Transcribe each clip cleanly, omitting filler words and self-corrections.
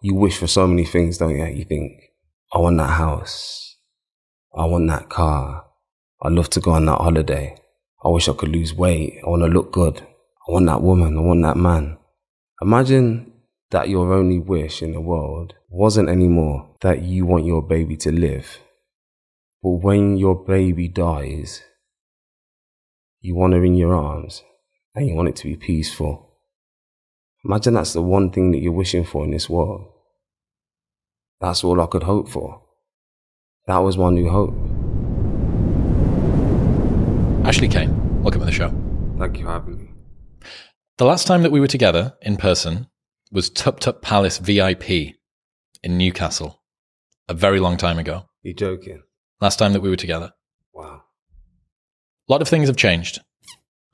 you wish for so many things, don't you? You think, I want that house. I want that car. I'd love to go on that holiday. I wish I could lose weight. I want to look good. I want that woman. I want that man. Imagine that your only wish in the world wasn't anymore that you want your baby to live. But when your baby dies, you want her in your arms and you want it to be peaceful. Imagine that's the one thing that you're wishing for in this world. That's all I could hope for. That was my new hope. Ashley Cain, welcome to the show. Thank you for having me. The last time that we were together in person was Tup Tup Palace VIP in Newcastle, a very long time ago. You're joking? Last time that we were together. Wow. A lot of things have changed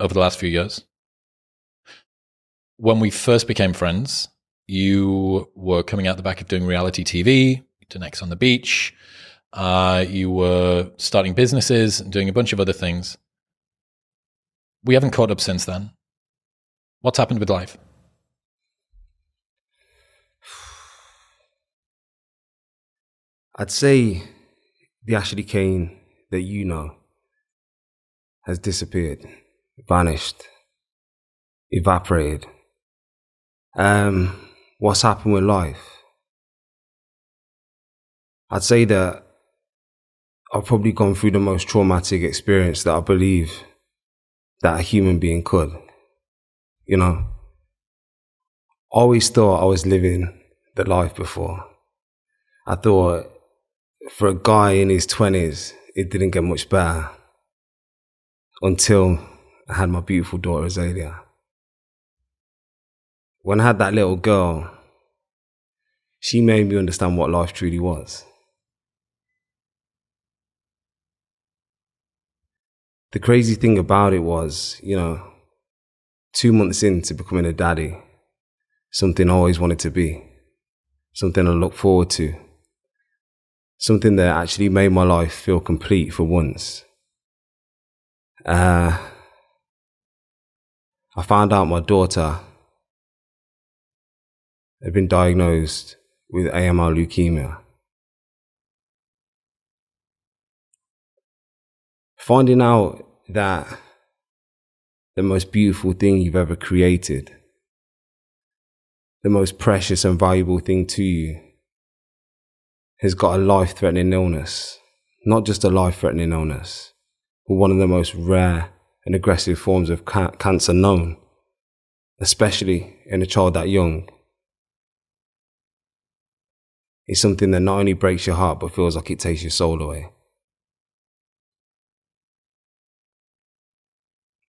over the last few years. When we first became friends, you were coming out the back of doing reality TV, you'd done X on the Beach, you were starting businesses and doing a bunch of other things. We haven't caught up since then. What's happened with life? I'd say the Ashley Cain that you know has disappeared, vanished, evaporated. What's happened with life? I'd say that I've probably gone through the most traumatic experience that I believe that a human being could. You know, I always thought I was living the life before. I thought for a guy in his 20s, it didn't get much better until I had my beautiful daughter, Azaylia. When I had that little girl, she made me understand what life truly was. The crazy thing about it was, 2 months into becoming a daddy, something I always wanted to be, something I look forward to, something that actually made my life feel complete for once. I found out my daughter had been diagnosed with AML leukemia. Finding out that the most beautiful thing you've ever created, the most precious and valuable thing to you, has got a life-threatening illness. Not just a life-threatening illness, but one of the most rare and aggressive forms of cancer known, especially in a child that young. It's something that not only breaks your heart, but feels like it takes your soul away.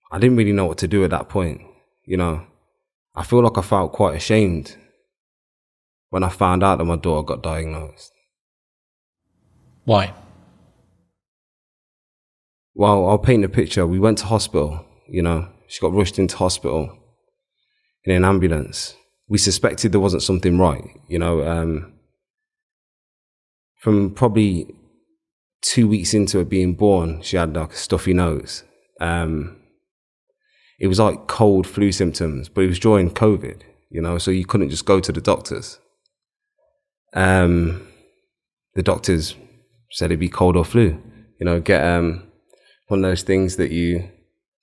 I didn't really know what to do at that point, I feel like I felt quite ashamed when I found out that my daughter got diagnosed. Why? Well, I'll paint a picture. We went to hospital, she got rushed into hospital in an ambulance. We suspected there wasn't something right, from probably 2 weeks into her being born, she had like a stuffy nose. It was like cold flu symptoms, but it was during COVID, so you couldn't just go to the doctors. The doctors said it'd be cold or flu, get one of those things that you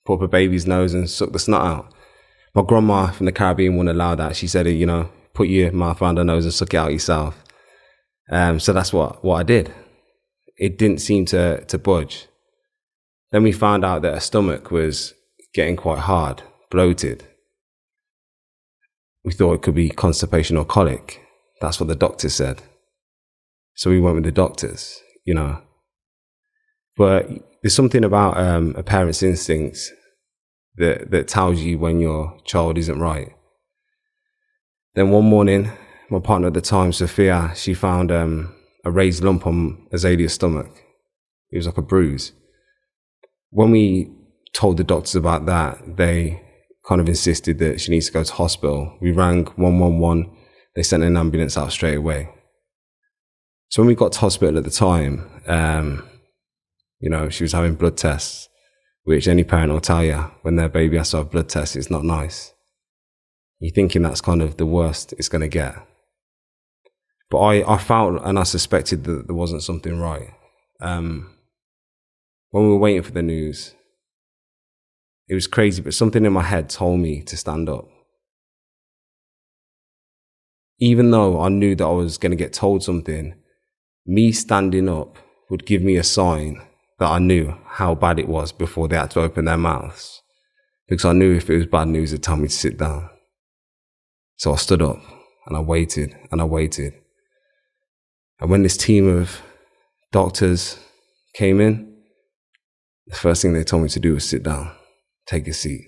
put up a baby's nose and suck the snot out. My grandma from the Caribbean wouldn't allow that. She said, put your mouth around her nose and suck it out yourself. So that's what I did. It didn't seem to budge. Then we found out that her stomach was getting quite hard, bloated. We thought it could be constipation or colic. That's what the doctor said. So we went with the doctors, But there's something about a parent's instincts that tells you when your child isn't right. Then one morning, my partner at the time, Sophia, she found a raised lump on Azaylia's stomach. It was like a bruise. When we told the doctors about that, they kind of insisted that she needs to go to hospital. We rang 111. They sent an ambulance out straight away. So when we got to hospital at the time, she was having blood tests, which any parent will tell you when their baby has to have blood tests, it's not nice. You're thinking that's kind of the worst it's going to get. But I felt and I suspected that there wasn't something right. When we were waiting for the news, it was crazy, but something in my head told me to stand up. Even though I knew that I was going to get told something, me standing up would give me a sign that I knew how bad it was before they had to open their mouths. Because I knew if it was bad news, they'd tell me to sit down. So I stood up and I waited and I waited. And when this team of doctors came in, the first thing they told me to do was sit down, take a seat.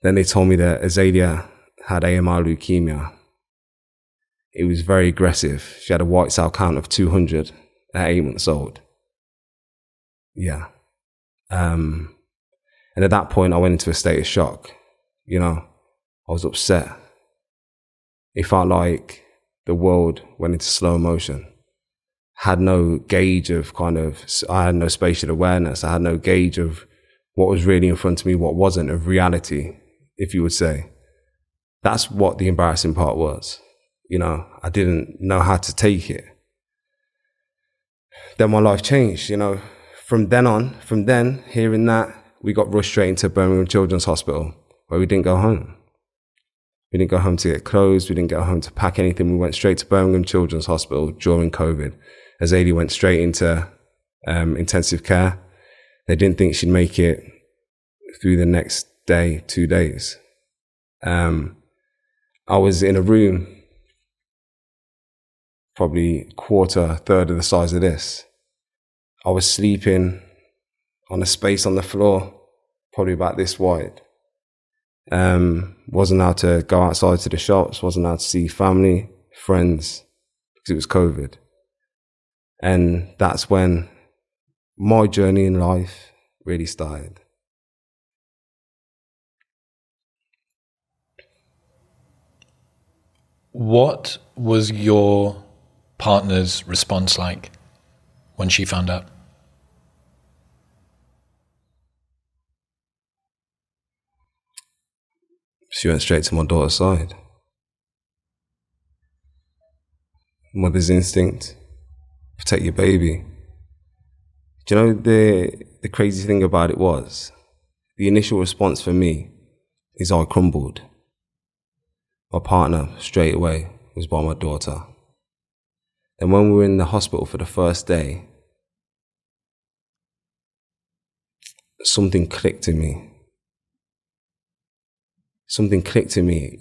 Then they told me that Azaylia had AMR leukemia. It was very aggressive. She had a white cell count of 200 at 8 months old. Yeah. And at that point, I went into a state of shock. You know, I was upset. It felt like the world went into slow motion. Had no gauge of I had no spatial awareness. I had no gauge of what was really in front of me, what wasn't, of reality, if you would say. That's what the embarrassing part was. You know, I didn't know how to take it. Then my life changed, you know. From then, hearing that, we got rushed straight into Birmingham Children's Hospital, where we didn't go home. We didn't go home to get clothes. We didn't go home to pack anything. We went straight to Birmingham Children's Hospital during COVID. Azaylia went straight into intensive care. They didn't think she'd make it through the next day, 2 days. I was in a room probably a third of the size of this. I was sleeping on a space on the floor, probably about this wide. Wasn't allowed to go outside to the shops, wasn't allowed to see family, friends, because it was COVID. And that's when my journey in life really started. What was your partner's response like when she found out? She went straight to my daughter's side. Mother's instinct, protect your baby. Do you know the crazy thing about it was, the initial response for me is I crumbled. My partner straight away was by my daughter. And when we were in the hospital for the first day, something clicked in me. Something clicked in me.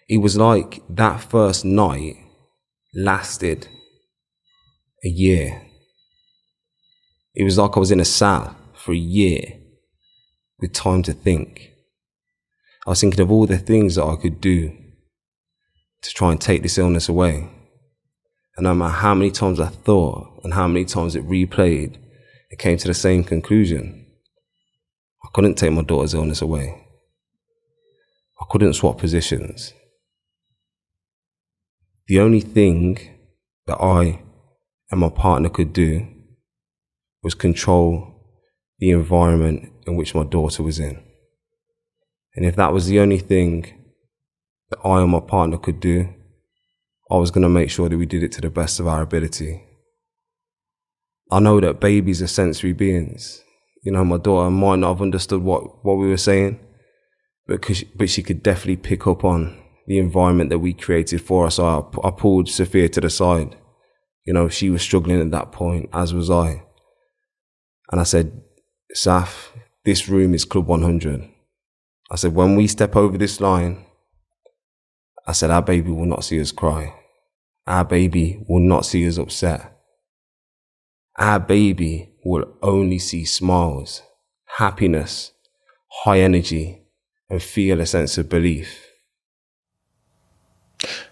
It was like that first night lasted a year. It was like I was in a cell for a year with time to think. I was thinking of all the things that I could do to try and take this illness away. And no matter how many times I thought and how many times it replayed, it came to the same conclusion. I couldn't take my daughter's illness away. I couldn't swap positions. The only thing that I and my partner could do was control the environment in which my daughter was in. And if that was the only thing that I and my partner could do, I was going to make sure that we did it to the best of our ability. I know that babies are sensory beings. You know, my daughter might not have understood what we were saying, but she could definitely pick up on the environment that we created for us. So I pulled Sophia to the side. You know, she was struggling at that point, as was I. And I said, Saf, this room is Club 100. I said, when we step over this line, I said, our baby will not see us cry. Our baby will not see us upset. Our baby will only see smiles, happiness, high energy, and feel a sense of belief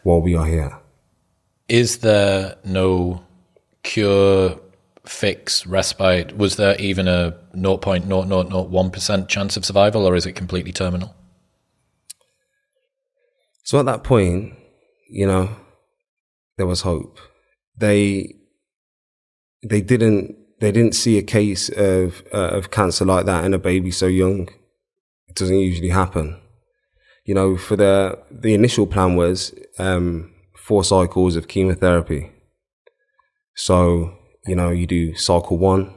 while we are here. Is there no cure, fix, respite? Was there even a 0.0001% chance of survival, or is it completely terminal? So at that point, you know, there was hope. They didn't see a case of cancer like that in a baby so young. It doesn't usually happen. You know, for the initial plan was 4 cycles of chemotherapy. So, you do cycle 1,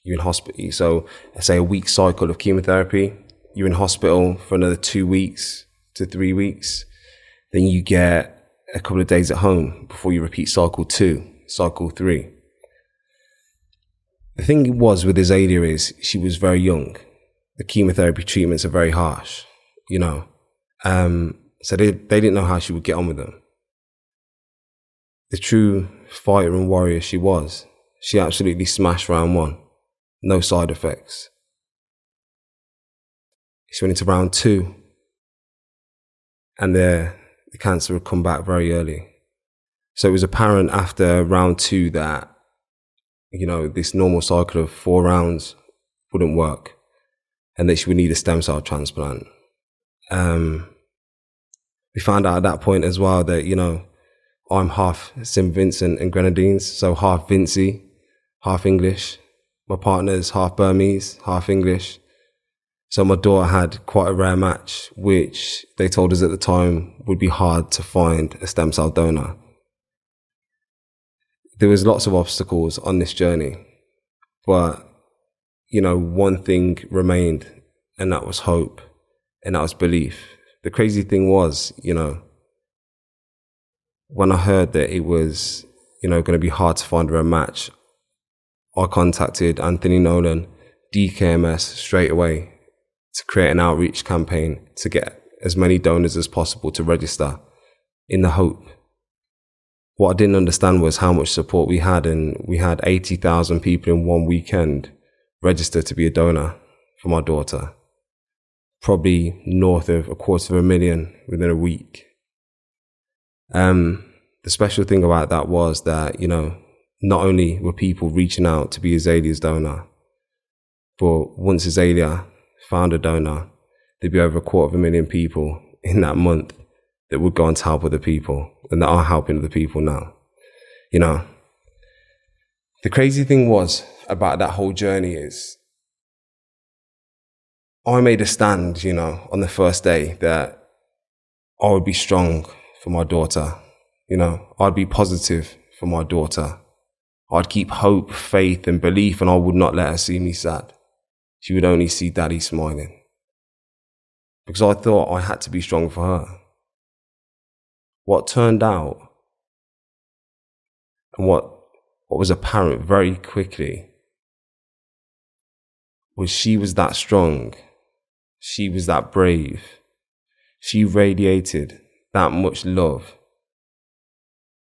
you're in hospital. So, say a week cycle of chemotherapy, you're in hospital for another 2 weeks to 3 weeks. Then you get a couple of days at home before you repeat cycle 2, cycle 3. The thing was with Azaylia is she was very young. The chemotherapy treatments are very harsh, So they didn't know how she would get on with them. The true fighter and warrior she was, she absolutely smashed round 1. No side effects. She went into round 2. And the cancer had come back very early. So it was apparent after round 2 that, this normal cycle of 4 rounds wouldn't work and that she would need a stem cell transplant. We found out at that point as well that, I'm half St. Vincent and Grenadines, so half Vincy, half English. My partner's half Burmese, half English. So my daughter had quite a rare match, which they told us at the time would be hard to find a stem cell donor. There was lots of obstacles on this journey, but, one thing remained, and that was hope, and that was belief. The crazy thing was, when I heard that it was, going to be hard to find her a match, I contacted Anthony Nolan, DKMS, straight away to create an outreach campaign to get as many donors as possible to register in the hope. What I didn't understand was how much support we had, and we had 80,000 people in one weekend register to be a donor for my daughter. Probably north of 250,000 within a week. The special thing about that was that, not only were people reaching out to be Azaylia's donor, but once Azaylia found a donor, there'd be over 250,000 people in that month that would go on to help other people and that are helping other people now. The crazy thing was about that whole journey is I made a stand, on the first day that I would be strong for my daughter. I'd be positive for my daughter. I'd keep hope, faith and belief, and I would not let her see me sad. She would only see Daddy smiling. Because I thought I had to be strong for her. What turned out, and what was apparent very quickly, was she was that strong. She was that brave. She radiated that much love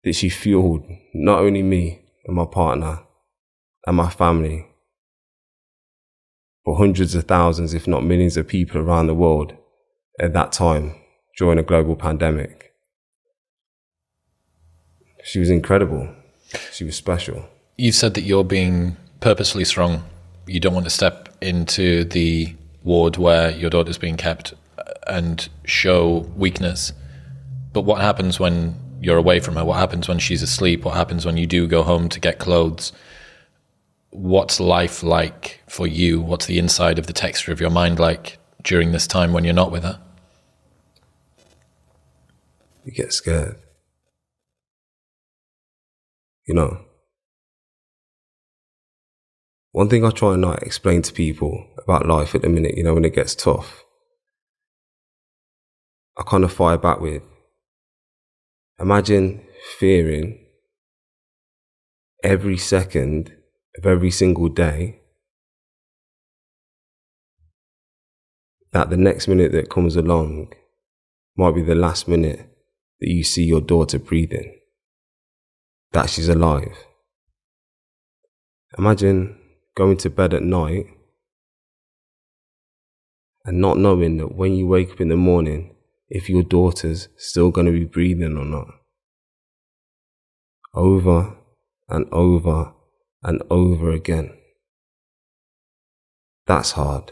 that she fueled not only me and my partner and my family, but hundreds of thousands, if not millions of people around the world at that time during a global pandemic. She was incredible. She was special. You said that you're being purposely strong. You don't want to step into the ward where your daughter's being kept and show weakness. But what happens when you're away from her? What happens when she's asleep? What happens when you do go home to get clothes? What's life like for you? What's the inside of the texture of your mind like during this time when you're not with her? You get scared. One thing I try and not explain to people about life at the minute, when it gets tough, I kind of fire back with, imagine fearing every second of every single day that the next minute that comes along might be the last minute that you see your daughter breathing, that she's alive. Imagine going to bed at night and not knowing that when you wake up in the morning, if your daughter's still going to be breathing or not. Over and over and over again. That's hard.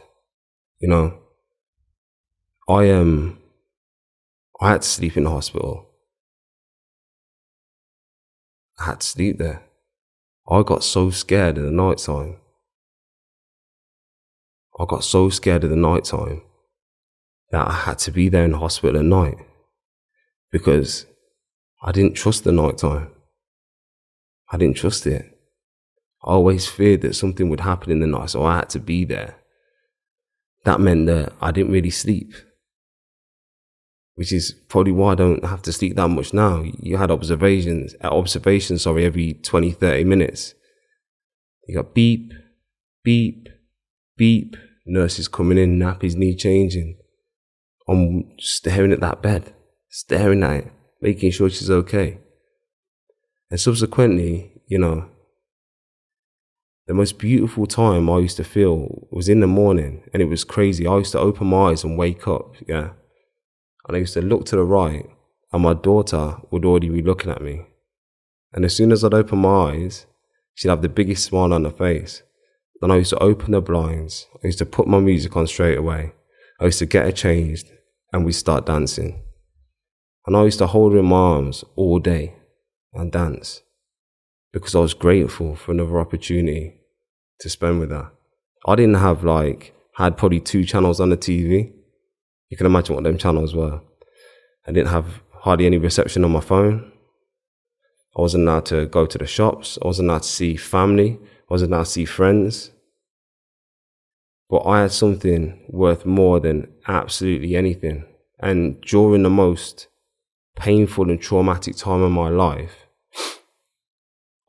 I had to sleep in the hospital. I had to sleep there. I got so scared in the night time. That I had to be there in the hospital at night because I didn't trust the nighttime. I didn't trust it. I always feared that something would happen in the night, so I had to be there. That meant that I didn't really sleep, which is probably why I don't have to sleep that much now. You had observations, every 20, 30 minutes. You got beep, beep, beep, nurses coming in, nappies need changing. I'm staring at that bed, staring at it, making sure she's okay. And subsequently, the most beautiful time I used to feel was in the morning, and it was crazy. I used to open my eyes and wake up, and I used to look to the right, and my daughter would already be looking at me. And as soon as I'd open my eyes, she'd have the biggest smile on her face. Then I used to open the blinds. I used to put my music on straight away. I used to get her changed, and we'd start dancing. And I used to hold her in my arms all day and dance, because I was grateful for another opportunity to spend with her. I didn't have had probably 2 channels on the TV. You can imagine what them channels were. I didn't have hardly any reception on my phone. I wasn't allowed to go to the shops. I wasn't allowed to see family. I wasn't allowed to see friends. But I had something worth more than absolutely anything. And during the most painful and traumatic time of my life,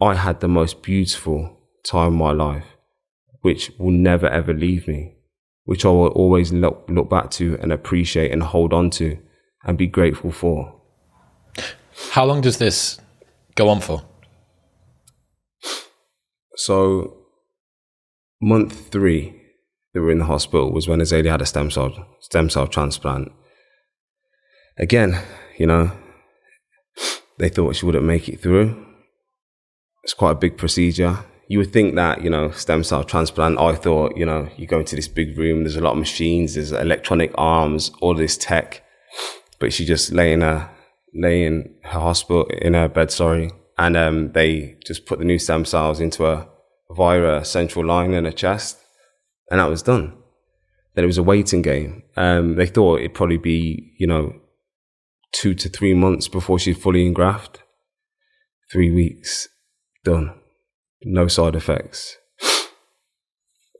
I had the most beautiful time of my life, which will never ever leave me, which I will always look back to and appreciate and hold on to and be grateful for. How long does this go on for? So month 3 that we were in the hospital was when Azaylia had a stem cell transplant. Again, they thought she wouldn't make it through. It's quite a big procedure. You would think that, stem cell transplant, I thought, you go into this big room, there's a lot of machines, there's electronic arms, all this tech. But she just lay in her bed, and they just put the new stem cells into her via a central line in her chest, and that was done. Then it was a waiting game. They thought it'd probably be, 2 to 3 months before she'd fully engraft. 3 weeks. Done. No side effects.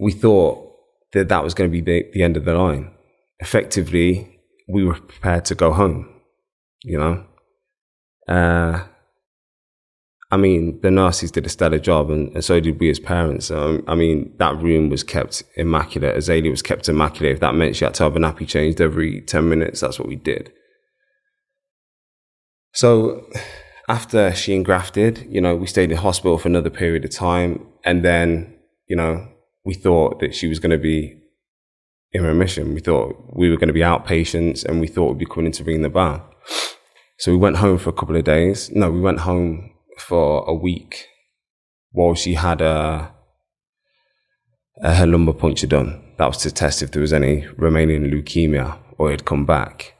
We thought that was going to be the end of the line. Effectively, we were prepared to go home, the nurses did a stellar job, and so did we as parents. That room was kept immaculate. Azaylia was kept immaculate. If that meant she had to have a nappy changed every 10 minutes, that's what we did. So after she engrafted, we stayed in hospital for another period of time. And then, we thought that she was going to be in remission. We thought we were going to be outpatients, and we thought we'd be coming in to ring the bell. So we went home for a couple of days. No, we went home for a week while she had her lumbar puncture done. That was to test if there was any remaining leukemia or it had come back.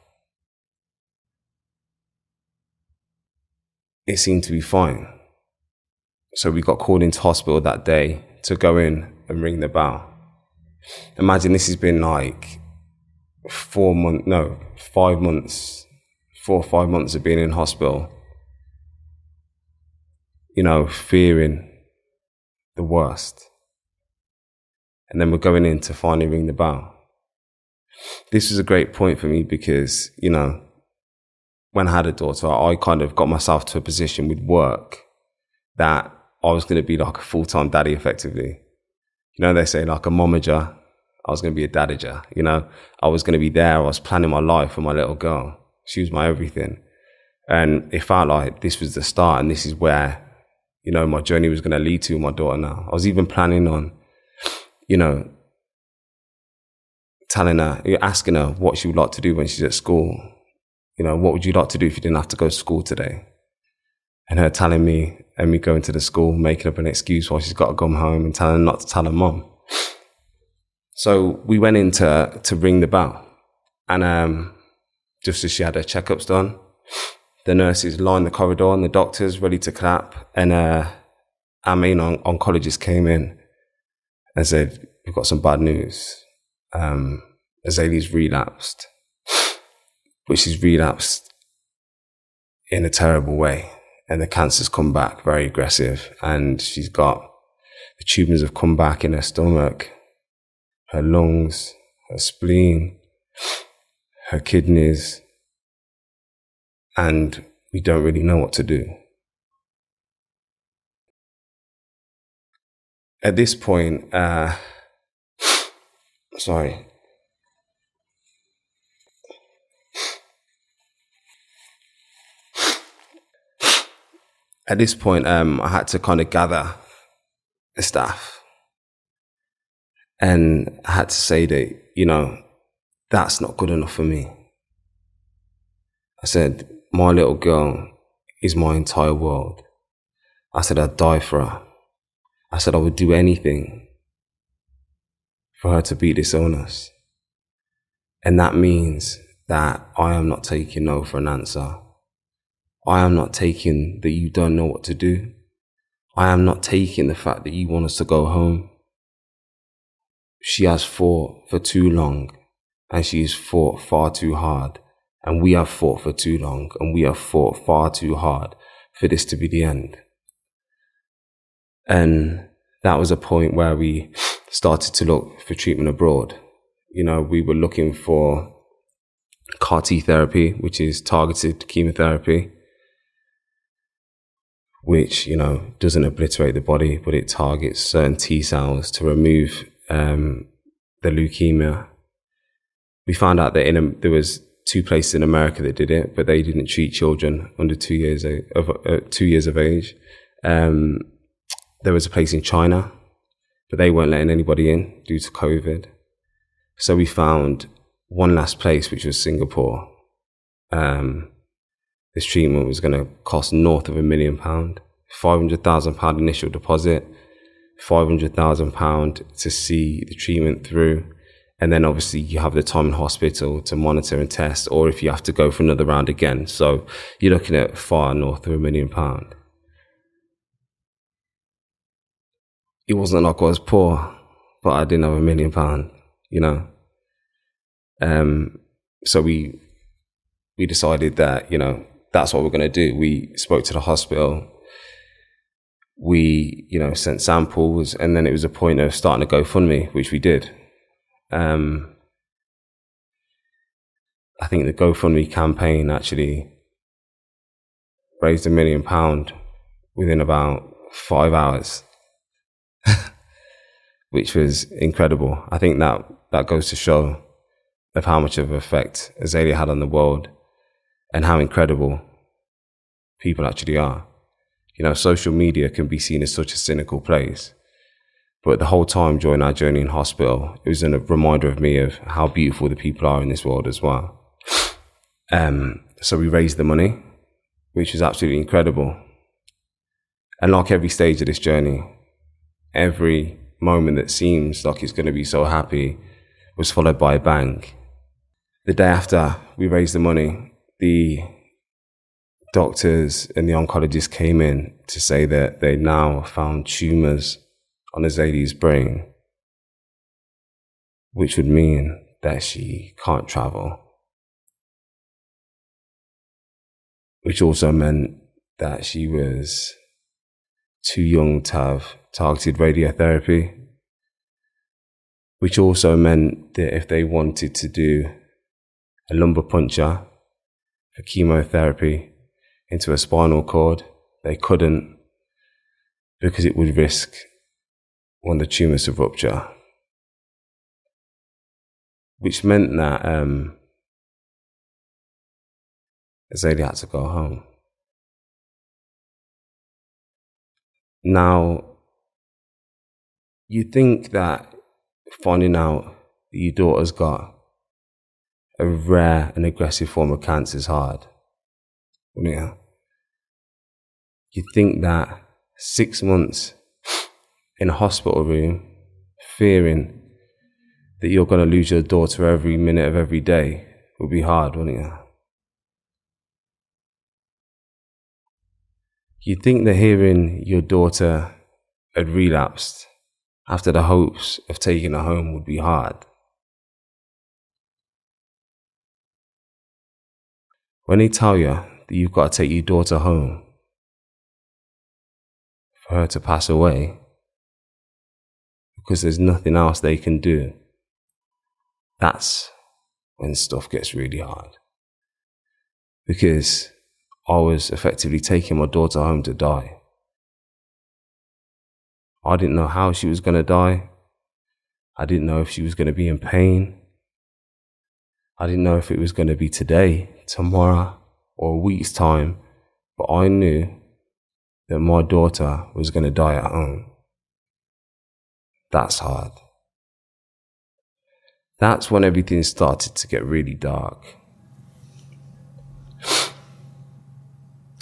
It seemed to be fine. So we got called into hospital that day to go in and ring the bell. Imagine this has been 4 or 5 months of being in hospital, fearing the worst. And then we're going in to finally ring the bell. This was a great point for me because, when I had a daughter, I kind of got myself to a position with work that I was going to be like a full-time daddy effectively. They say like a momager. I was going to be a dadager, I was going to be there. I was planning my life for my little girl. She was my everything. And it felt like this was the start, and this is where, my journey was going to lead to with my daughter now. I was even planning on, asking her what she would like to do when she's at school. What would you like to do if you didn't have to go to school today? And her telling me, and me going to the school, making up an excuse why she's got to come home and telling her not to tell her mum. So we went in to ring the bell. And just as she had her checkups done, the nurses lined the corridor and the doctors ready to clap. And our main oncologist came in and said, "We've got some bad news. Azaylia's relapsed." But she's relapsed in a terrible way. And the cancer's come back very aggressive. And she's got, the tumours have come back in her stomach, her lungs, her spleen, her kidneys. And we don't really know what to do. At this point, At this point, I had to kind of gather the staff. And I had to say that, you know, that's not good enough for me. I said, my little girl is my entire world. I said, I'd die for her. I said, I would do anything for her to beat this illness. And that means that I am not taking no for an answer. I am not taking that you don't know what to do. I am not taking the fact that you want us to go home. She has fought for too long, and she has fought far too hard. And we have fought for too long, and we have fought far too hard for this to be the end. And that was a point where we started to look for treatment abroad. You know, we were looking for CAR T therapy, which is targeted chemotherapy, which, you know, doesn't obliterate the body, but it targets certain T cells to remove the leukemia. We found out that there was 2 places in America that did it, but they didn't treat children under 2 years of age. There was a place in China, but they weren't letting anybody in due to COVID. So we found one last place, which was Singapore. This treatment was going to cost north of £1 million, £500,000 initial deposit, £500,000 to see the treatment through. And then obviously you have the time in hospital to monitor and test, or if you have to go for another round again. So you're looking at far north of £1 million. It wasn't like I was poor, but I didn't have £1 million, you know. So we decided that, you know, that's what we're going to do. We spoke to the hospital. We, you know, sent samples, and then it was a point of starting a GoFundMe, which we did. I think the GoFundMe campaign actually raised £1 million within about 5 hours, which was incredible. I think that goes to show of how much of an effect Azaylia had on the world and how incredible people actually are. You know, social media can be seen as such a cynical place. But the whole time during our journey in hospital, it was a reminder of me of how beautiful the people are in this world as well. So we raised the money, which was absolutely incredible. And like every stage of this journey, every moment that seems like it's going to be so happy was followed by a bang. The day after we raised the money, the doctors and the oncologists came in to say that they now found tumours on Azaylia's brain, which would mean that she can't travel, which also meant that she was too young to have targeted radiotherapy, which also meant that if they wanted to do a lumbar puncture for chemotherapy into a spinal cord, they couldn't, because it would risk one of the tumours to rupture, which meant that Azaylia had to go home. Now, you think that finding out that your daughter's got a rare and aggressive form of cancer is hard, wouldn't you? You think that 6 months in a hospital room, fearing that you're going to lose your daughter every minute of every day would be hard, wouldn't you? You'd think that hearing your daughter had relapsed after the hopes of taking her home would be hard. When they tell you that you've got to take your daughter home for her to pass away because there's nothing else they can do, that's when stuff gets really hard. Because I was effectively taking my daughter home to die. I didn't know how she was going to die. I didn't know if she was going to be in pain. I didn't know if it was going to be today, tomorrow, or a week's time. But I knew that my daughter was going to die at home. That's hard. That's when everything started to get really dark.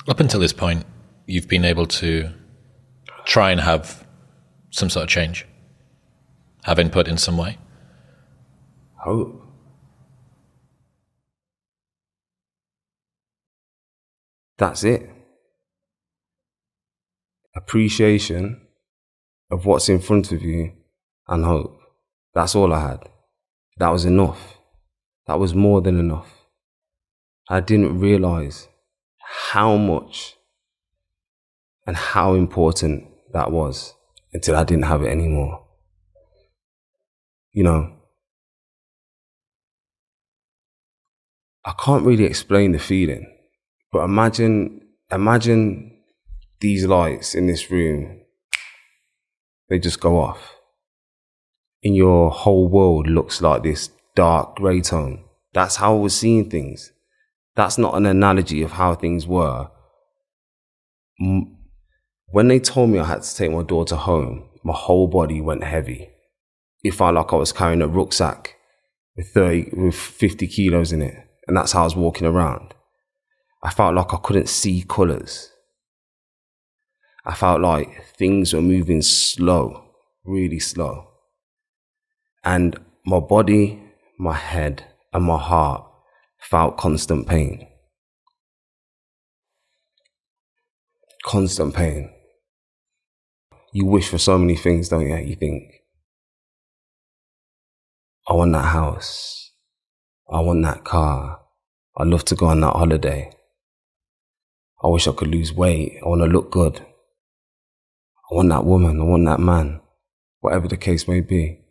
Up until this point, you've been able to try and have some sort of change, have input in some way. Hope. That's it. Appreciation of what's in front of you and hope. That's all I had. That was enough. That was more than enough. I didn't realize how much and how important that was until I didn't have it anymore. You know, I can't really explain the feeling, but imagine these lights in this room, they just go off. And your whole world looks like this dark grey tone. That's how I was seeing things. That's not an analogy of how things were. When they told me I had to take my daughter home, my whole body went heavy. It felt like I was carrying a rucksack with 50 kilos in it. And that's how I was walking around. I felt like I couldn't see colours. I felt like things were moving slow, really slow. And my body, my head, and my heart felt constant pain. Constant pain. You wish for so many things, don't you? You think, I want that house. I want that car. I'd love to go on that holiday. I wish I could lose weight. I want to look good. I want that woman. I want that man. Whatever the case may be.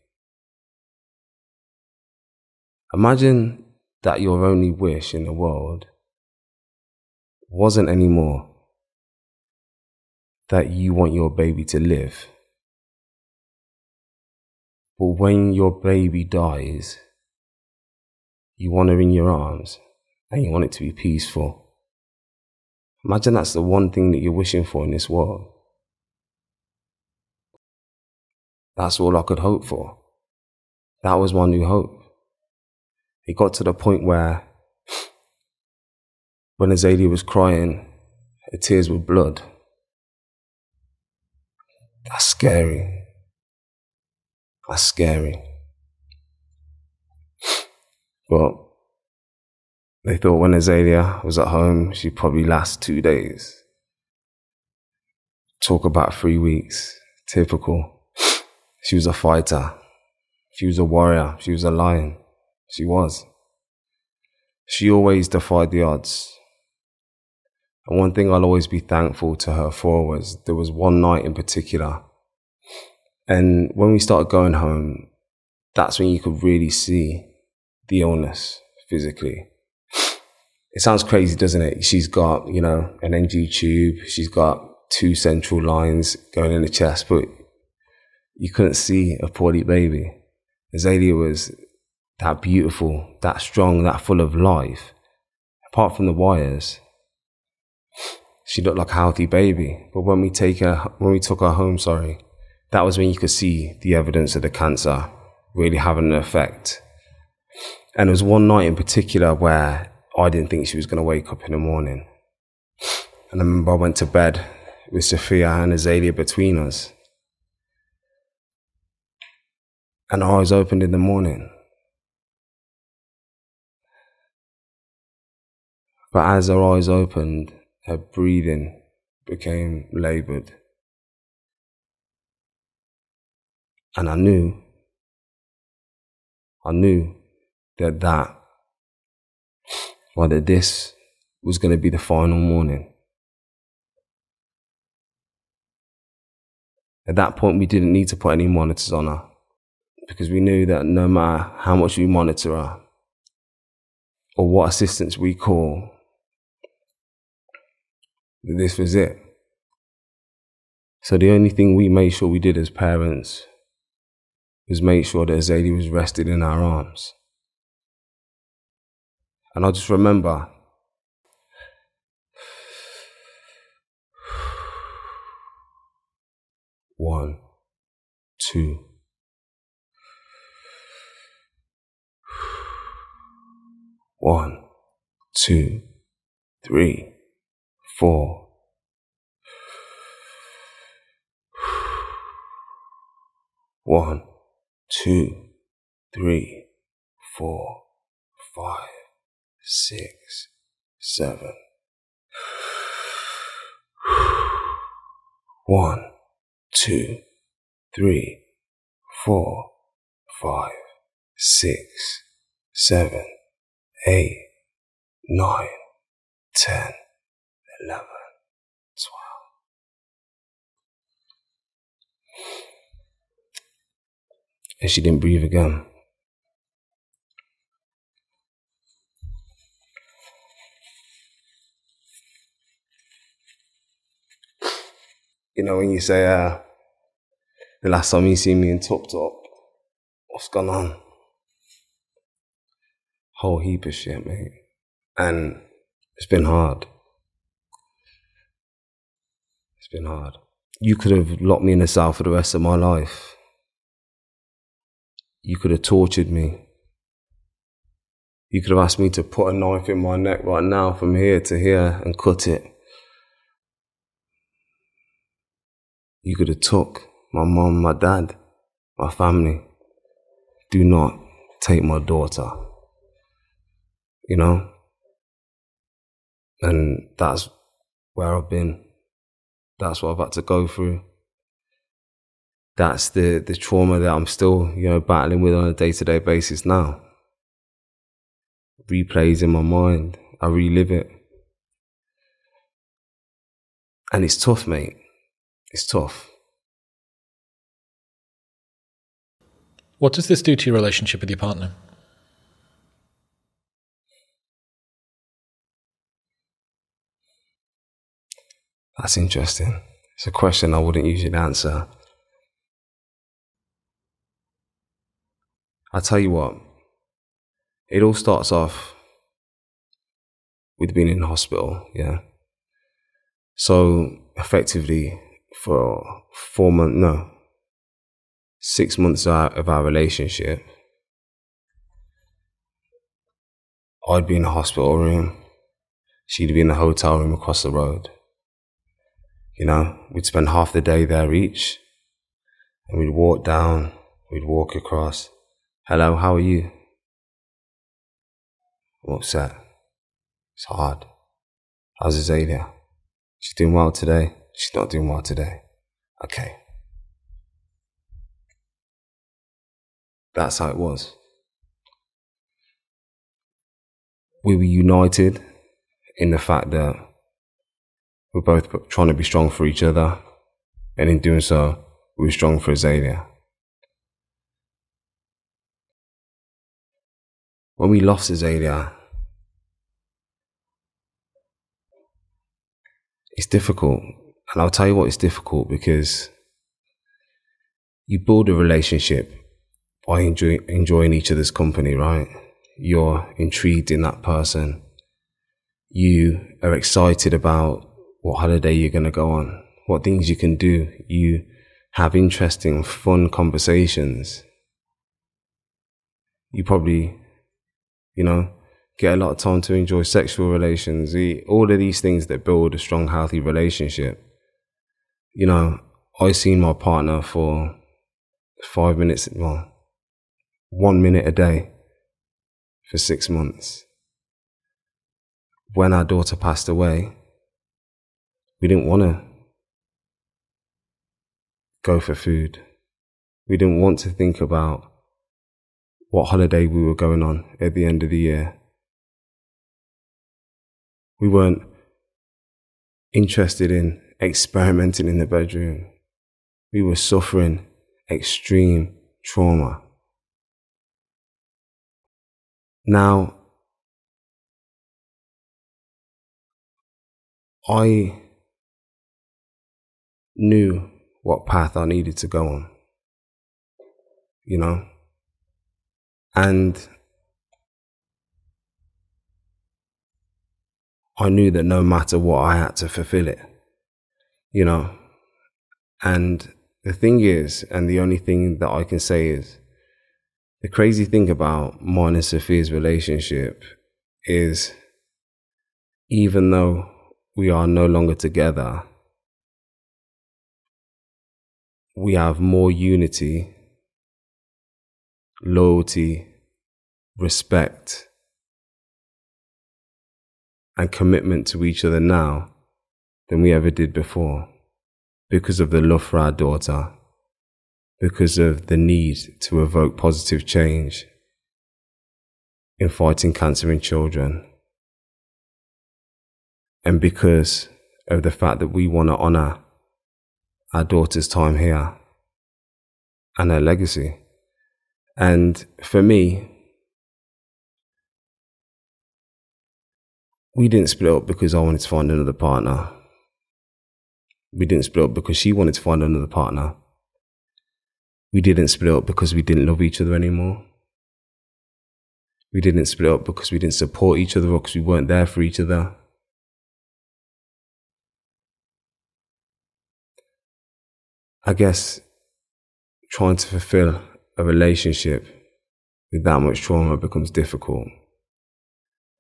Imagine that your only wish in the world wasn't anymore that you want your baby to live. But when your baby dies, you want her in your arms and you want it to be peaceful. Imagine that's the one thing that you're wishing for in this world. That's all I could hope for. That was my new hope. It got to the point where when Azaylia was crying, her tears were blood. That's scary. That's scary. But they thought when Azaylia was at home, she'd probably last 2 days. Talk about 3 weeks. Typical. She was a fighter. She was a warrior. She was a lion. She was. She always defied the odds. And one thing I'll always be thankful to her for was there was one night in particular. And when we started going home, that's when you could really see the illness physically. It sounds crazy, doesn't it? She's got, an NG tube. She's got 2 central lines going in the chest, but you couldn't see a poorly baby. Azaylia was that beautiful, that strong, that full of life. Apart from the wires, she looked like a healthy baby. But when we took her home, that was when you could see the evidence of the cancer really having an effect. And there was one night in particular where I didn't think she was going to wake up in the morning. And I remember I went to bed with Sophia and Azaylia between us. And her eyes opened in the morning. But as her eyes opened, her breathing became laboured. And I knew that this was going to be the final morning. At that point, we didn't need to put any monitors on her, because we knew that no matter how much we monitor her or what assistance we call, this was it. So the only thing we made sure we did as parents was make sure that Azaylia was rested in our arms. And I just remember one, two, one, two, three, four, one, two, three, four, five, six, seven. One, two, three, four, five, six, seven, 8, 9, 10, 11, 12. And she didn't breathe again. You know, when you say, the last time you see me in Top Top, what's gone on? Whole heap of shit, mate. And it's been hard. It's been hard. You could have locked me in a cell for the rest of my life. You could have tortured me. You could have asked me to put a knife in my neck right now from here to here and cut it. You could have took my mom, my dad, my family. Do not take my daughter. You know? And that's where I've been. That's what I've had to go through. That's the trauma that I'm still, battling with on a day-to-day basis now. Replays in my mind. I relive it. And it's tough, mate. It's tough. What does this do to your relationship with your partner? That's interesting. It's a question I wouldn't usually answer. I'll tell you what, it all starts off with being in hospital, yeah? So, effectively, for 6 months out of our relationship, I'd be in a hospital room, she'd be in a hotel room across the road. We'd spend half the day there each, and we'd walk down, we'd walk across. Hello, how are you? I'm upset. It's hard. How's Azaylia? She's doing well today? She's not doing well today. Okay. That's how it was. We were united in the fact that we're both trying to be strong for each other, and in doing so, we were strong for Azaylia. When we lost Azaylia, it's difficult. And I'll tell you what, it's difficult because you build a relationship by enjoying each other's company, right? You're intrigued in that person. You are excited about what holiday you're going to go on, what things you can do. You have interesting, fun conversations. You probably, get a lot of time to enjoy sexual relations, all of these things that build a strong, healthy relationship. I seen my partner for 5 minutes, 1 minute a day for 6 months. When our daughter passed away, we didn't want to go for food. We didn't want to think about what holiday we were going on at the end of the year. We weren't interested in experimenting in the bedroom. We were suffering extreme trauma. Now, I knew what path I needed to go on, you know, and I knew that no matter what, I had to fulfill it, you know. And the thing is, and the only thing that I can say is, the crazy thing about mine and Sophia's relationship is, even though we are no longer together, we have more unity, loyalty, respect, and commitment to each other now than we ever did before, because of the love for our daughter, because of the need to evoke positive change in fighting cancer in children, and because of the fact that we want to honour our daughter's time here and her legacy. And for me, we didn't split up because I wanted to find another partner. We didn't split up because she wanted to find another partner. We didn't split up because we didn't love each other anymore. We didn't split up because we didn't support each other or because we weren't there for each other. I guess trying to fulfill a relationship with that much trauma becomes difficult.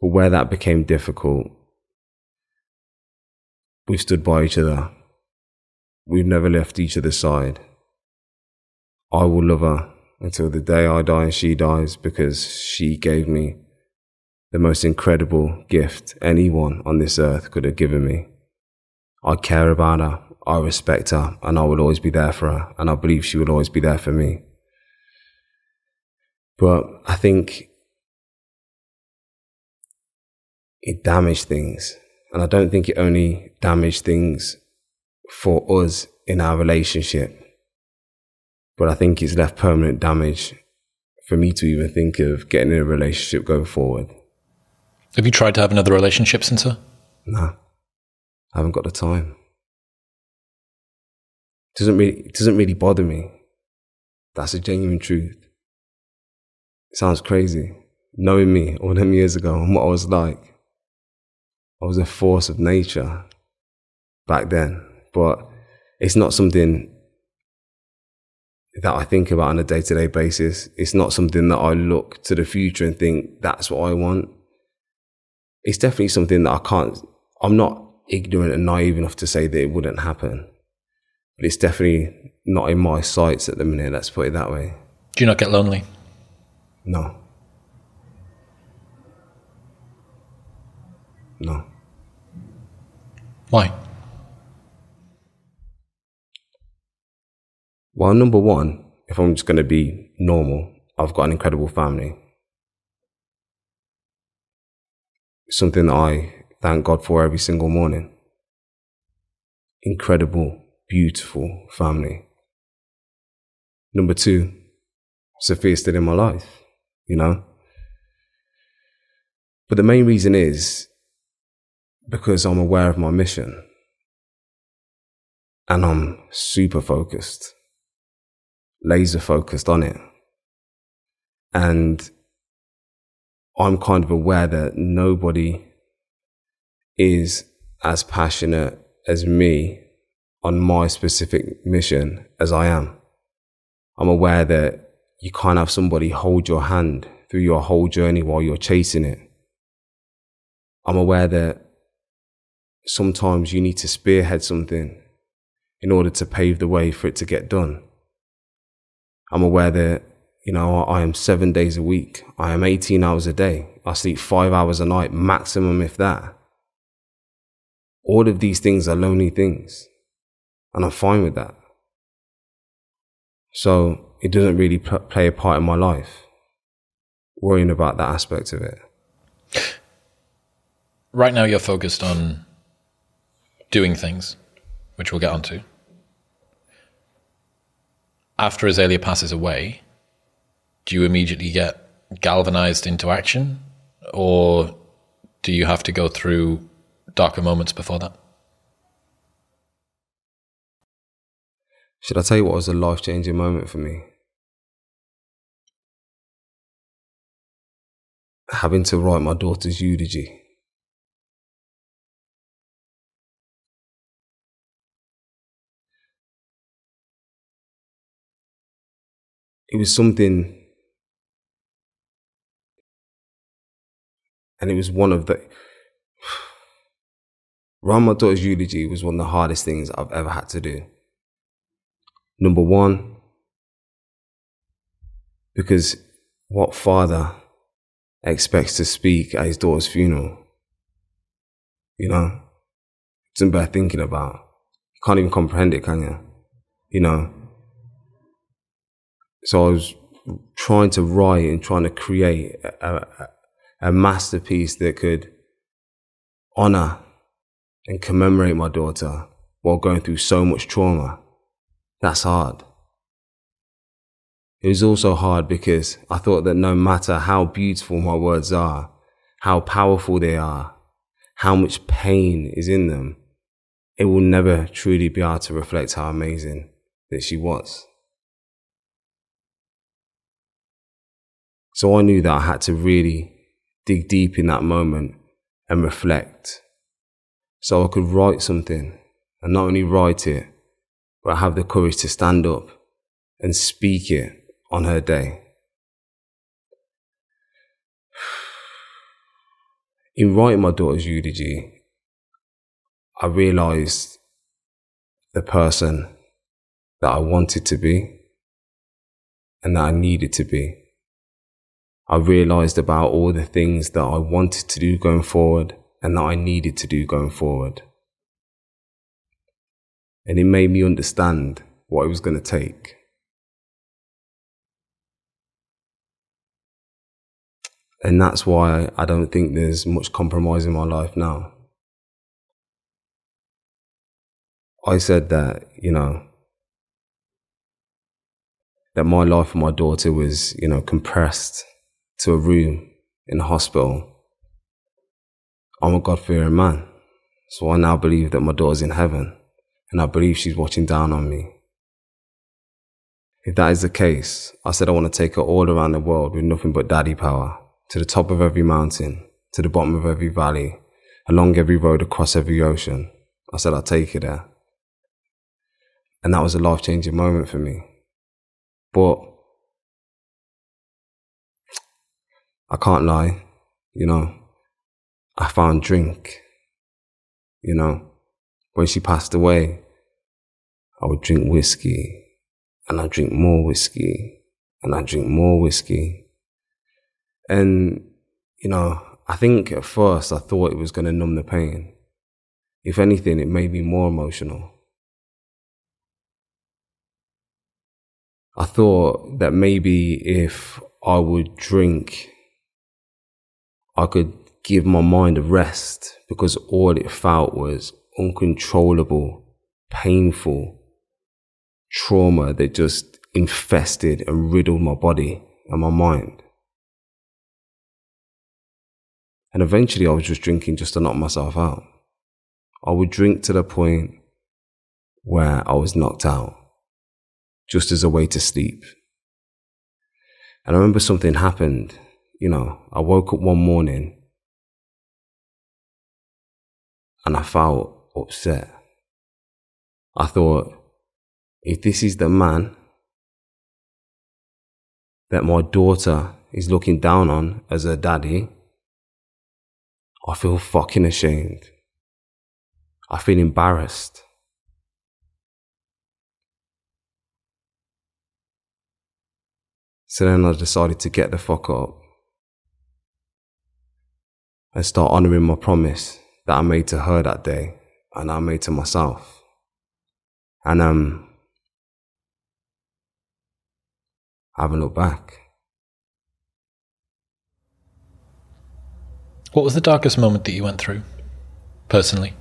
But where that became difficult, we've stood by each other. We've never left each other's side. I will love her until the day I die and she dies, because she gave me the most incredible gift anyone on this earth could have given me. I care about her, I respect her, and I will always be there for her, and I believe she will always be there for me. But I think it damaged things, and I don't think it only damaged things for us in our relationship, but I think it's left permanent damage for me to even think of getting in a relationship going forward. Have you tried to have another relationship since her? No, I haven't got the time. It doesn't really bother me. That's a genuine truth. It sounds crazy. Knowing me all them years ago and what I was like, I was a force of nature back then, but it's not something that I think about on a day-to-day basis. It's not something that I look to the future and think that's what I want. It's definitely something that I'm not ignorant and naive enough to say that it wouldn't happen, but it's definitely not in my sights at the minute, let's put it that way. Do you not get lonely? No. No. Why? Well, number one, if I'm just going to be normal, I've got an incredible family. Something that I thank God for every single morning. Incredible, beautiful family. Number two, Sophia's still in my life, you know? But the main reason is because I'm aware of my mission. And I'm super focused, laser focused on it. And I'm kind of aware that nobody is as passionate as me on my specific mission as I am. I'm aware that you can't have somebody hold your hand through your whole journey while you're chasing it. I'm aware that sometimes you need to spearhead something in order to pave the way for it to get done. I'm aware that, you know, I am 7 days a week. I am 18 hours a day. I sleep 5 hours a night, maximum if that. All of these things are lonely things, and I'm fine with that. So it doesn't really play a part in my life, worrying about that aspect of it. right now you're focused on doing things, which we'll get onto. After Azaylia passes away, do you immediately get galvanized into action, or do you have to go through darker moments before that? Should I tell you what was a life-changing moment for me? Having to write my daughter's eulogy. It was something, and it was one of the... Writing my daughter's eulogy was one of the hardest things I've ever had to do. Number one, because what father expects to speak at his daughter's funeral? You know? It's something worth thinking about. You can't even comprehend it, can you? You know? So I was trying to write and trying to create a masterpiece that could honor and commemorate my daughter while going through so much trauma. That's hard. It was also hard because I thought that no matter how beautiful my words are, how powerful they are, how much pain is in them, it will never truly be able to reflect how amazing that she was. So I knew that I had to really dig deep in that moment and reflect, so I could write something, and not only write it, but have the courage to stand up and speak it on her day. In writing my daughter's eulogy, I realised the person that I wanted to be and that I needed to be. I realised about all the things that I wanted to do going forward and that I needed to do going forward. And it made me understand what it was going to take. And that's why I don't think there's much compromise in my life now. I said that, that my life with my daughter was, compressed to a room in a hospital. I'm a God-fearing man, so I now believe that my daughter's in heaven, and I believe she's watching down on me. If that is the case, I said I want to take her all around the world with nothing but daddy power, to the top of every mountain, to the bottom of every valley, along every road, across every ocean. I said I'd take her there. And that was a life-changing moment for me. But I can't lie, I found drink. When she passed away, I would drink whiskey, and I'd drink more whiskey, and I'd drink more whiskey. And, I think at first I thought it was going to numb the pain. If anything, it made me more emotional. I thought that maybe if I would drink, I could give my mind a rest, because all it felt was uncontrollable, painful trauma that just infested and riddled my body and my mind. And eventually I was just drinking just to knock myself out. I would drink to the point where I was knocked out, just as a way to sleep. And I remember something happened. I woke up one morning and I felt upset. I thought, if this is the man that my daughter is looking down on as her daddy, I feel fucking ashamed. I feel embarrassed. So then I decided to get the fuck up and start honouring my promise that I made to her that day and I made to myself. And I haven't looked back. What was the darkest moment that you went through, personally?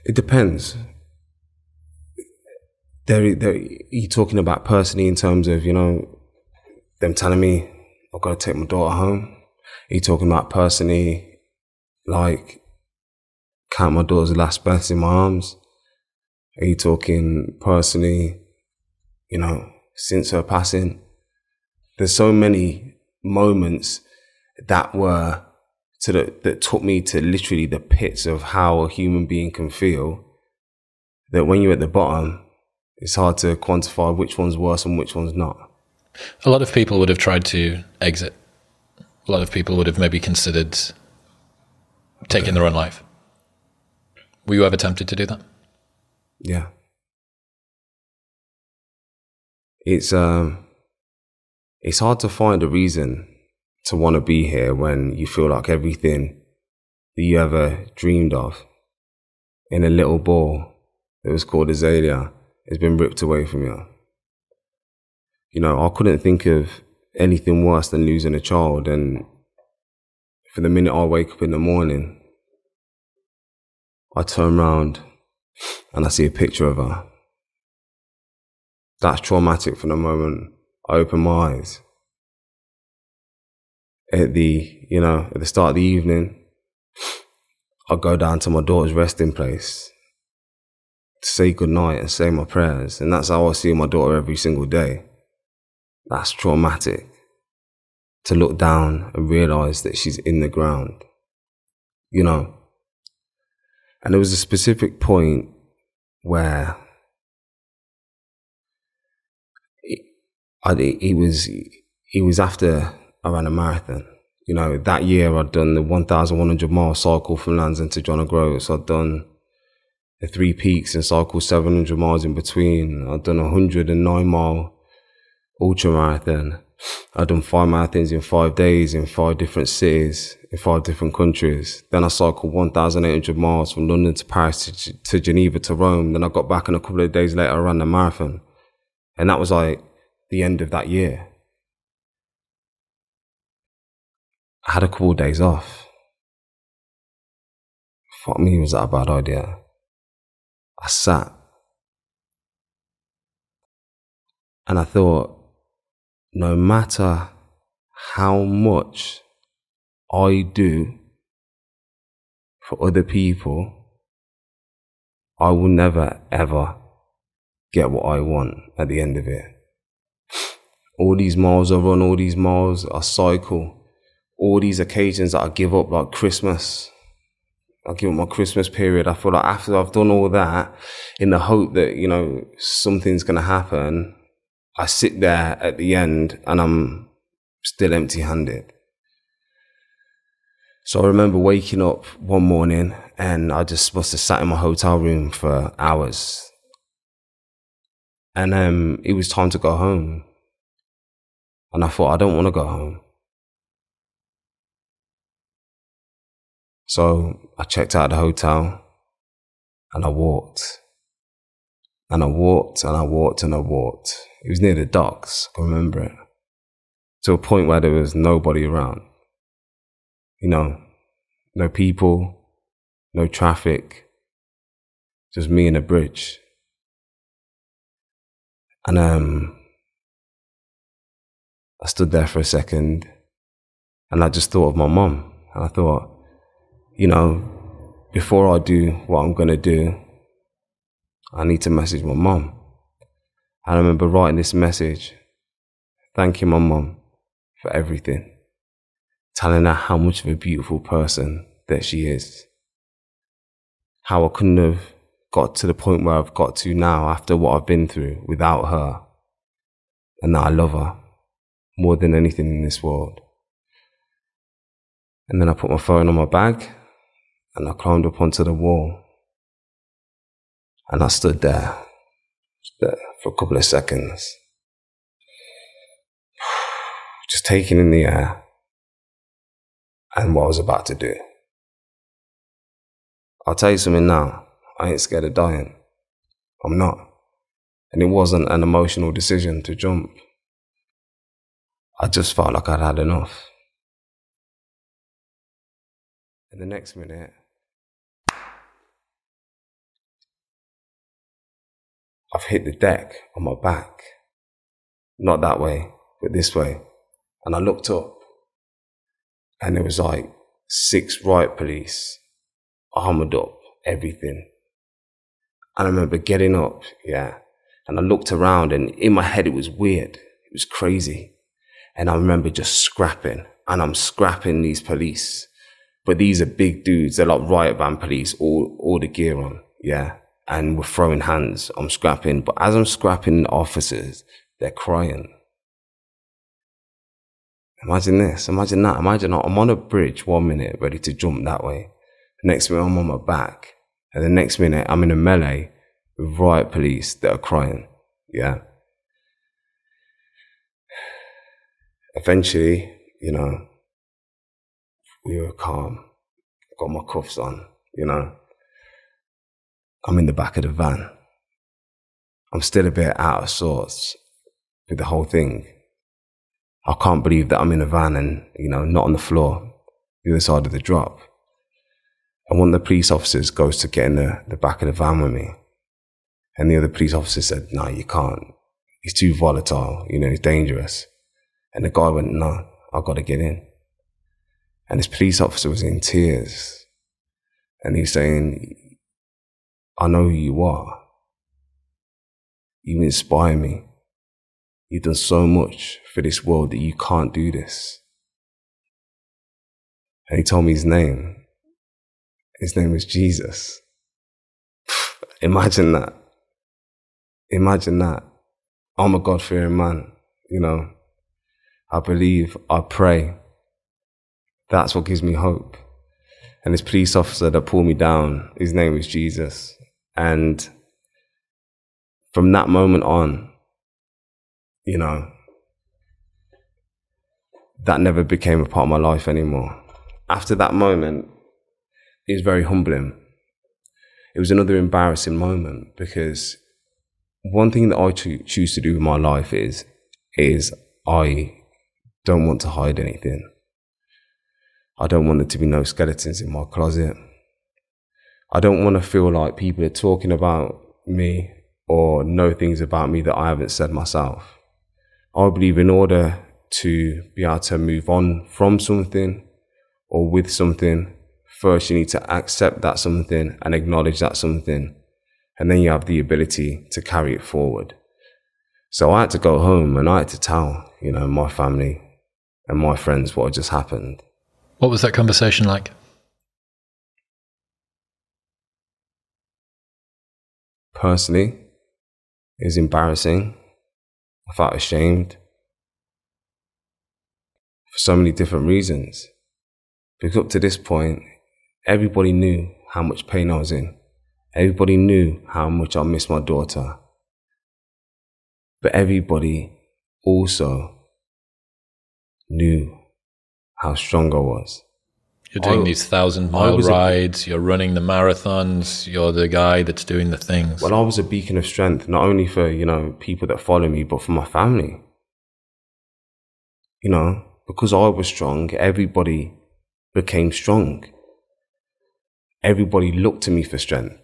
It depends. You're talking about personally in terms of, them telling me I've got to take my daughter home? Are you talking about personally, like, count my daughter's last breaths in my arms? Are you talking personally, since her passing? There's so many moments that took me to literally the pits of how a human being can feel, that when you're at the bottom, it's hard to quantify which one's worse and which one's not. A lot of people would have tried to exit. A lot of people would have maybe considered taking their own life. Were you ever tempted to do that? Yeah. It's hard to find a reason to want to be here when you feel like everything that you ever dreamed of in a little ball that was called Azaylia has been ripped away from you. I couldn't think of anything worse than losing a child, and for the minute I wake up in the morning, I turn around and I see a picture of her. That's traumatic from the moment I open my eyes. At the start of the evening, I go down to my daughter's resting place to say goodnight and say my prayers, and that's how I see my daughter every single day. That's traumatic, to look down and realise that she's in the ground, And there was a specific point where it was after I ran a marathon. That year I'd done the 1,100 mile cycle from Lansing to John O'Groats. I'd done the 3 peaks and cycled 700 miles in between. I'd done a 109 mile ultra marathon. I'd done 5 marathons in 5 days in 5 different cities, in 5 different countries. Then I cycled 1,800 miles from London to Paris to Geneva to Rome. Then I got back, and a couple of days later I ran the marathon. And that was like the end of that year. I had a couple of days off. Fuck me, was that a bad idea? I sat and I thought, no matter how much I do for other people, I will never ever get what I want at the end of it. All these miles I run, all these miles I cycle, all these occasions that I give up, like Christmas. I give up my Christmas period. I feel like after I've done all that, in the hope that, something's going to happen, I sit there at the end and I'm still empty-handed. So I remember waking up one morning and I just must have sat in my hotel room for hours. And it was time to go home. And I thought, I don't want to go home. So I checked out of the hotel and I walked. And I walked and I walked and I walked. It was near the docks, I can remember it. To a point where there was nobody around. No people, no traffic, just me and a bridge. And I stood there for a second and I just thought of my mum. And I thought, before I do what I'm going to do, I need to message my mum. I remember writing this message, thanking my mum for everything, telling her how much of a beautiful person that she is, how I couldn't have got to the point where I've got to now after what I've been through without her, and that I love her more than anything in this world. And then I put my phone on my bag and I climbed up onto the wall and I stood there for a couple of seconds, just taking in the air and what I was about to do. I'll tell you something now, I ain't scared of dying. I'm not. And it wasn't an emotional decision to jump. I just felt like I'd had enough. And the next minute, I've hit the deck on my back. Not that way, but this way. And I looked up, and there was like 6 riot police, armoured up, everything. And I remember getting up, and I looked around, and in my head it was weird. It was crazy. And I remember just scrapping, and I'm scrapping these police. But these are big dudes. They're like riot band police, all the gear on, and we're throwing hands. I'm scrapping. But as I'm scrapping officers, they're crying. Imagine this. Imagine that. Imagine I'm on a bridge 1 minute, ready to jump that way. The next minute, I'm on my back. And the next minute, I'm in a melee with riot police that are crying. Eventually, we were calm. Got my cuffs on, I'm in the back of the van. I'm still a bit out of sorts with the whole thing. I can't believe that I'm in a van and, not on the floor, the other side of the drop. And one of the police officers goes to get in the back of the van with me. And the other police officer said, no, you can't. He's too volatile, he's dangerous. And the guy went, no, I've got to get in. And this police officer was in tears. And he's saying, I know who you are. You inspire me. You've done so much for this world that you can't do this. And he told me his name. His name was Jesus. Imagine that. Imagine that. I'm a God-fearing man, I believe, I pray. That's what gives me hope. And this police officer that pulled me down, his name was Jesus. And from that moment on, that never became a part of my life anymore. After that moment, it was very humbling. It was another embarrassing moment because one thing that I choose to do with my life is I don't want to hide anything. I don't want there to be no skeletons in my closet. I don't want to feel like people are talking about me or know things about me that I haven't said myself. I believe in order to be able to move on from something or with something, first you need to accept that something and acknowledge that something, and then you have the ability to carry it forward. So I had to go home and I had to tell, my family and my friends what had just happened. What was that conversation like? Personally, it was embarrassing. I felt ashamed for so many different reasons. Because up to this point, everybody knew how much pain I was in. Everybody knew how much I missed my daughter. But everybody also knew how strong I was. You're doing these 1,000-mile rides, you're running the marathons, you're the guy that's doing the things. Well, I was a beacon of strength, not only for, people that follow me, but for my family. Because I was strong, everybody became strong. Everybody looked to me for strength.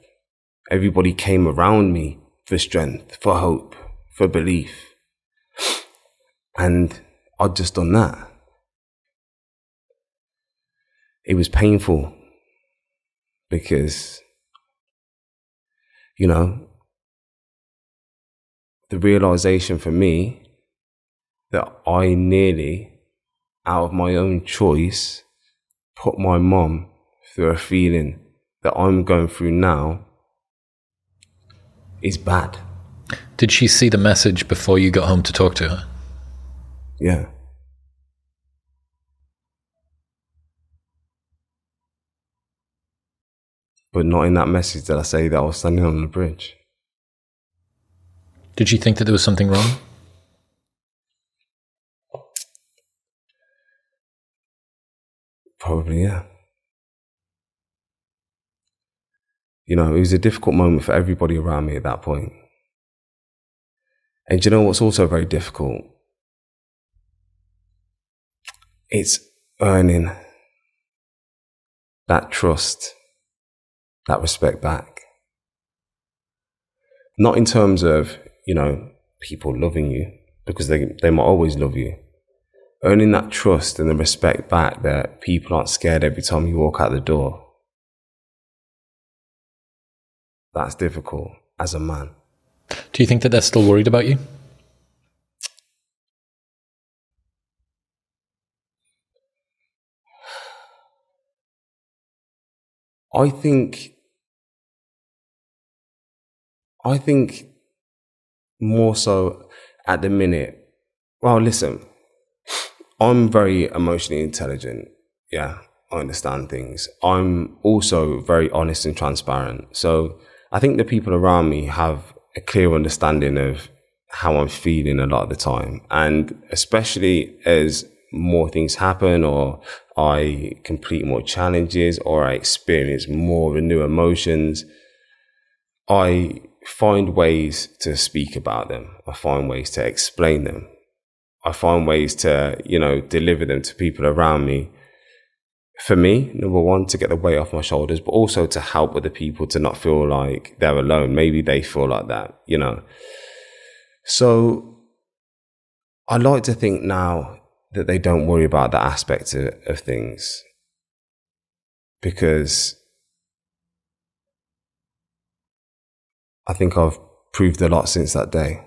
Everybody came around me for strength, for hope, for belief. And I'd just done that. It was painful because, the realization for me that I nearly, out of my own choice, put my mom through a feeling that I'm going through now is bad. Did she see the message before you got home to talk to her? Yeah. But not in that message did I say that I was standing on the bridge. Did she think that there was something wrong? Probably, yeah. It was a difficult moment for everybody around me at that point. And do you know what's also very difficult? it's earning that trust, that respect back. Not in terms of, people loving you, because they might always love you. Earning that trust and the respect back that people aren't scared every time you walk out the door. That's difficult as a man. Do you think that they're still worried about you? I think more so at the minute. Well, listen, I'm very emotionally intelligent. Yeah, I understand things. I'm also very honest and transparent. So I think the people around me have a clear understanding of how I'm feeling a lot of the time. And especially as more things happen, or I complete more challenges, or I experience more of the new emotions, I find ways to speak about them. I find ways to explain them. I find ways to, deliver them to people around me. For me, number one, to get the weight off my shoulders, but also to help other people to not feel like they're alone. Maybe they feel like that, So I like to think now that they don't worry about that aspect of things, because I think I've proved a lot since that day.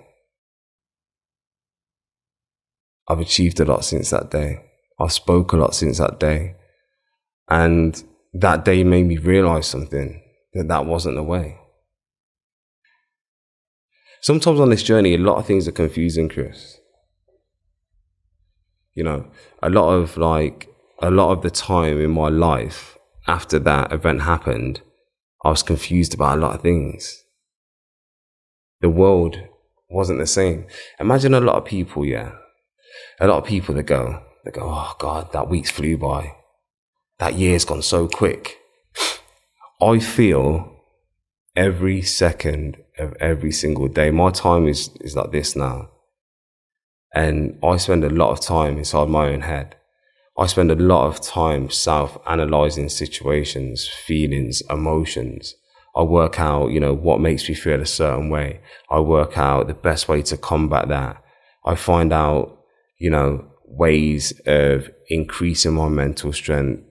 I've achieved a lot since that day. I've spoke a lot since that day. And that day made me realize something, that wasn't the way. Sometimes on this journey, a lot of things are confusing, Chris. A lot of the time in my life after that event happened, I was confused about a lot of things. The world wasn't the same. Imagine a lot of people, that go, oh God, that week's flew by. That year's gone so quick. I feel every second of every single day. My time is like this now. And I spend a lot of time inside my own head. I spend a lot of time self-analyzing situations, feelings, emotions. I work out, what makes me feel a certain way. I work out the best way to combat that. I find out, ways of increasing my mental strength.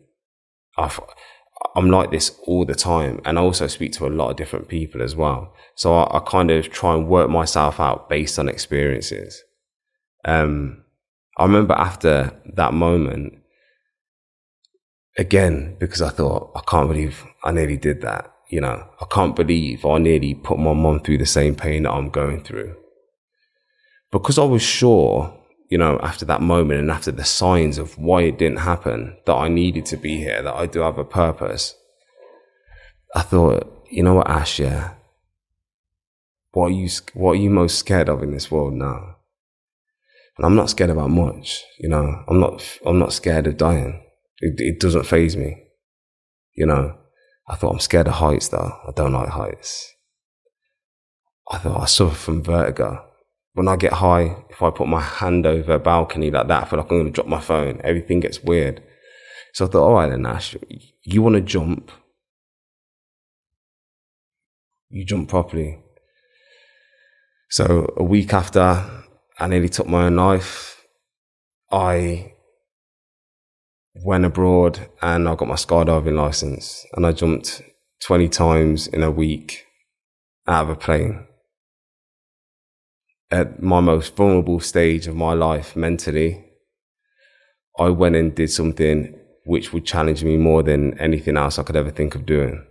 I'm like this all the time. And I also speak to a lot of different people as well. So I kind of try and work myself out based on experiences. I remember after that moment, again, because I thought, I can't believe I nearly did that. I can't believe I nearly put my mom through the same pain that I'm going through. Because I was sure, after that moment and after the signs of why it didn't happen, that I needed to be here, that I do have a purpose. I thought, you know what, Ash, yeah? What are you most scared of in this world now? And I'm not scared about much, I'm not scared of dying. It doesn't faze me, I thought, I'm scared of heights though. I don't like heights. I thought, I suffer from vertigo. When I get high, if I put my hand over a balcony like that, I feel like I'm going to drop my phone. Everything gets weird. So I thought, all right then, Ash, you want to jump? You jump properly. So a week after I nearly took my own life, I went abroad and I got my skydiving license, and I jumped 20 times in a week out of a plane. At my most vulnerable stage of my life mentally, I went and did something which would challenge me more than anything else I could ever think of doing.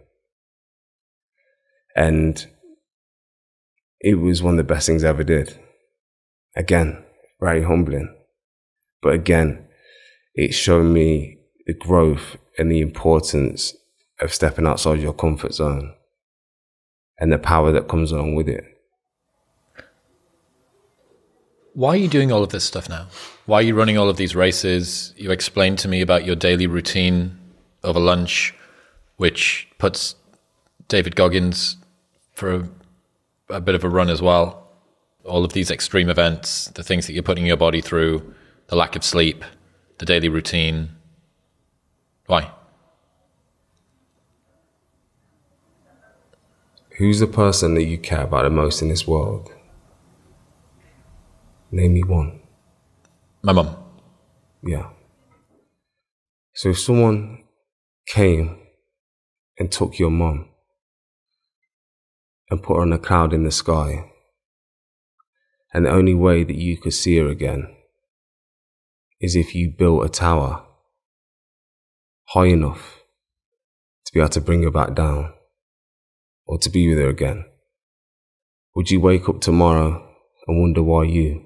And it was one of the best things I ever did. Again, very humbling. But again, it showed me the growth and the importance of stepping outside your comfort zone and the power that comes along with it. Why are you doing all of this stuff now? Why are you running all of these races? You explained to me about your daily routine over lunch, which puts David Goggins for a bit of a run as well. All of these extreme events, the things that you're putting your body through, the lack of sleep, the daily routine. Why? Who's the person that you care about the most in this world? Name me one. My mum. Yeah. So if someone came and took your mum and put her on a cloud in the sky, and the only way that you could see her again is if you built a tower high enough to be able to bring her back down or to be with her again, would you wake up tomorrow and wonder why you?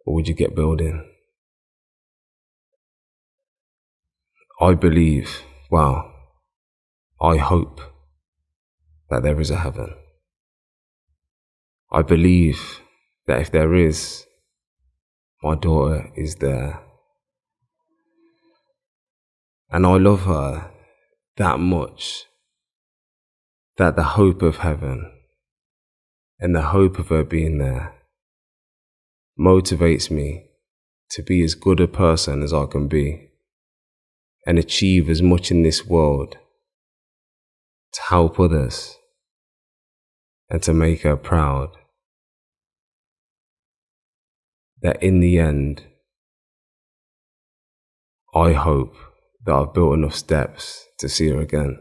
Or would you get building? I believe, I hope that there is a heaven. I believe that if there is, my daughter is there. And I love her that much that the hope of heaven and the hope of her being there motivates me to be as good a person as I can be and achieve as much in this world to help others and to make her proud. That in the end, I hope that I've built enough steps to see her again.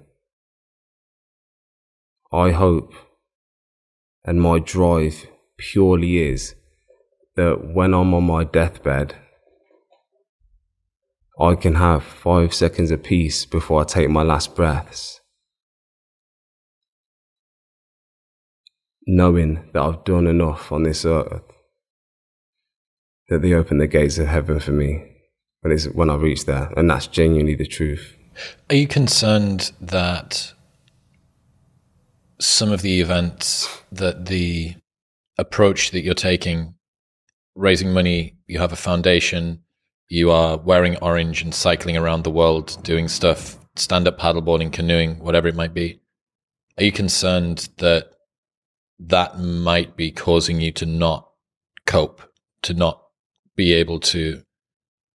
I hope, and my drive purely is, that when I'm on my deathbed, I can have 5 seconds of peace before I take my last breaths, knowing that I've done enough on this earth, that they open the gates of heaven for me when I reach there, and that's genuinely the truth. Are you concerned that some of the events, that the approach that you're taking, raising money, you have a foundation, you are wearing orange and cycling around the world, doing stuff, stand-up paddleboarding, canoeing, whatever it might be, are you concerned that that might be causing you to not cope, to not be able to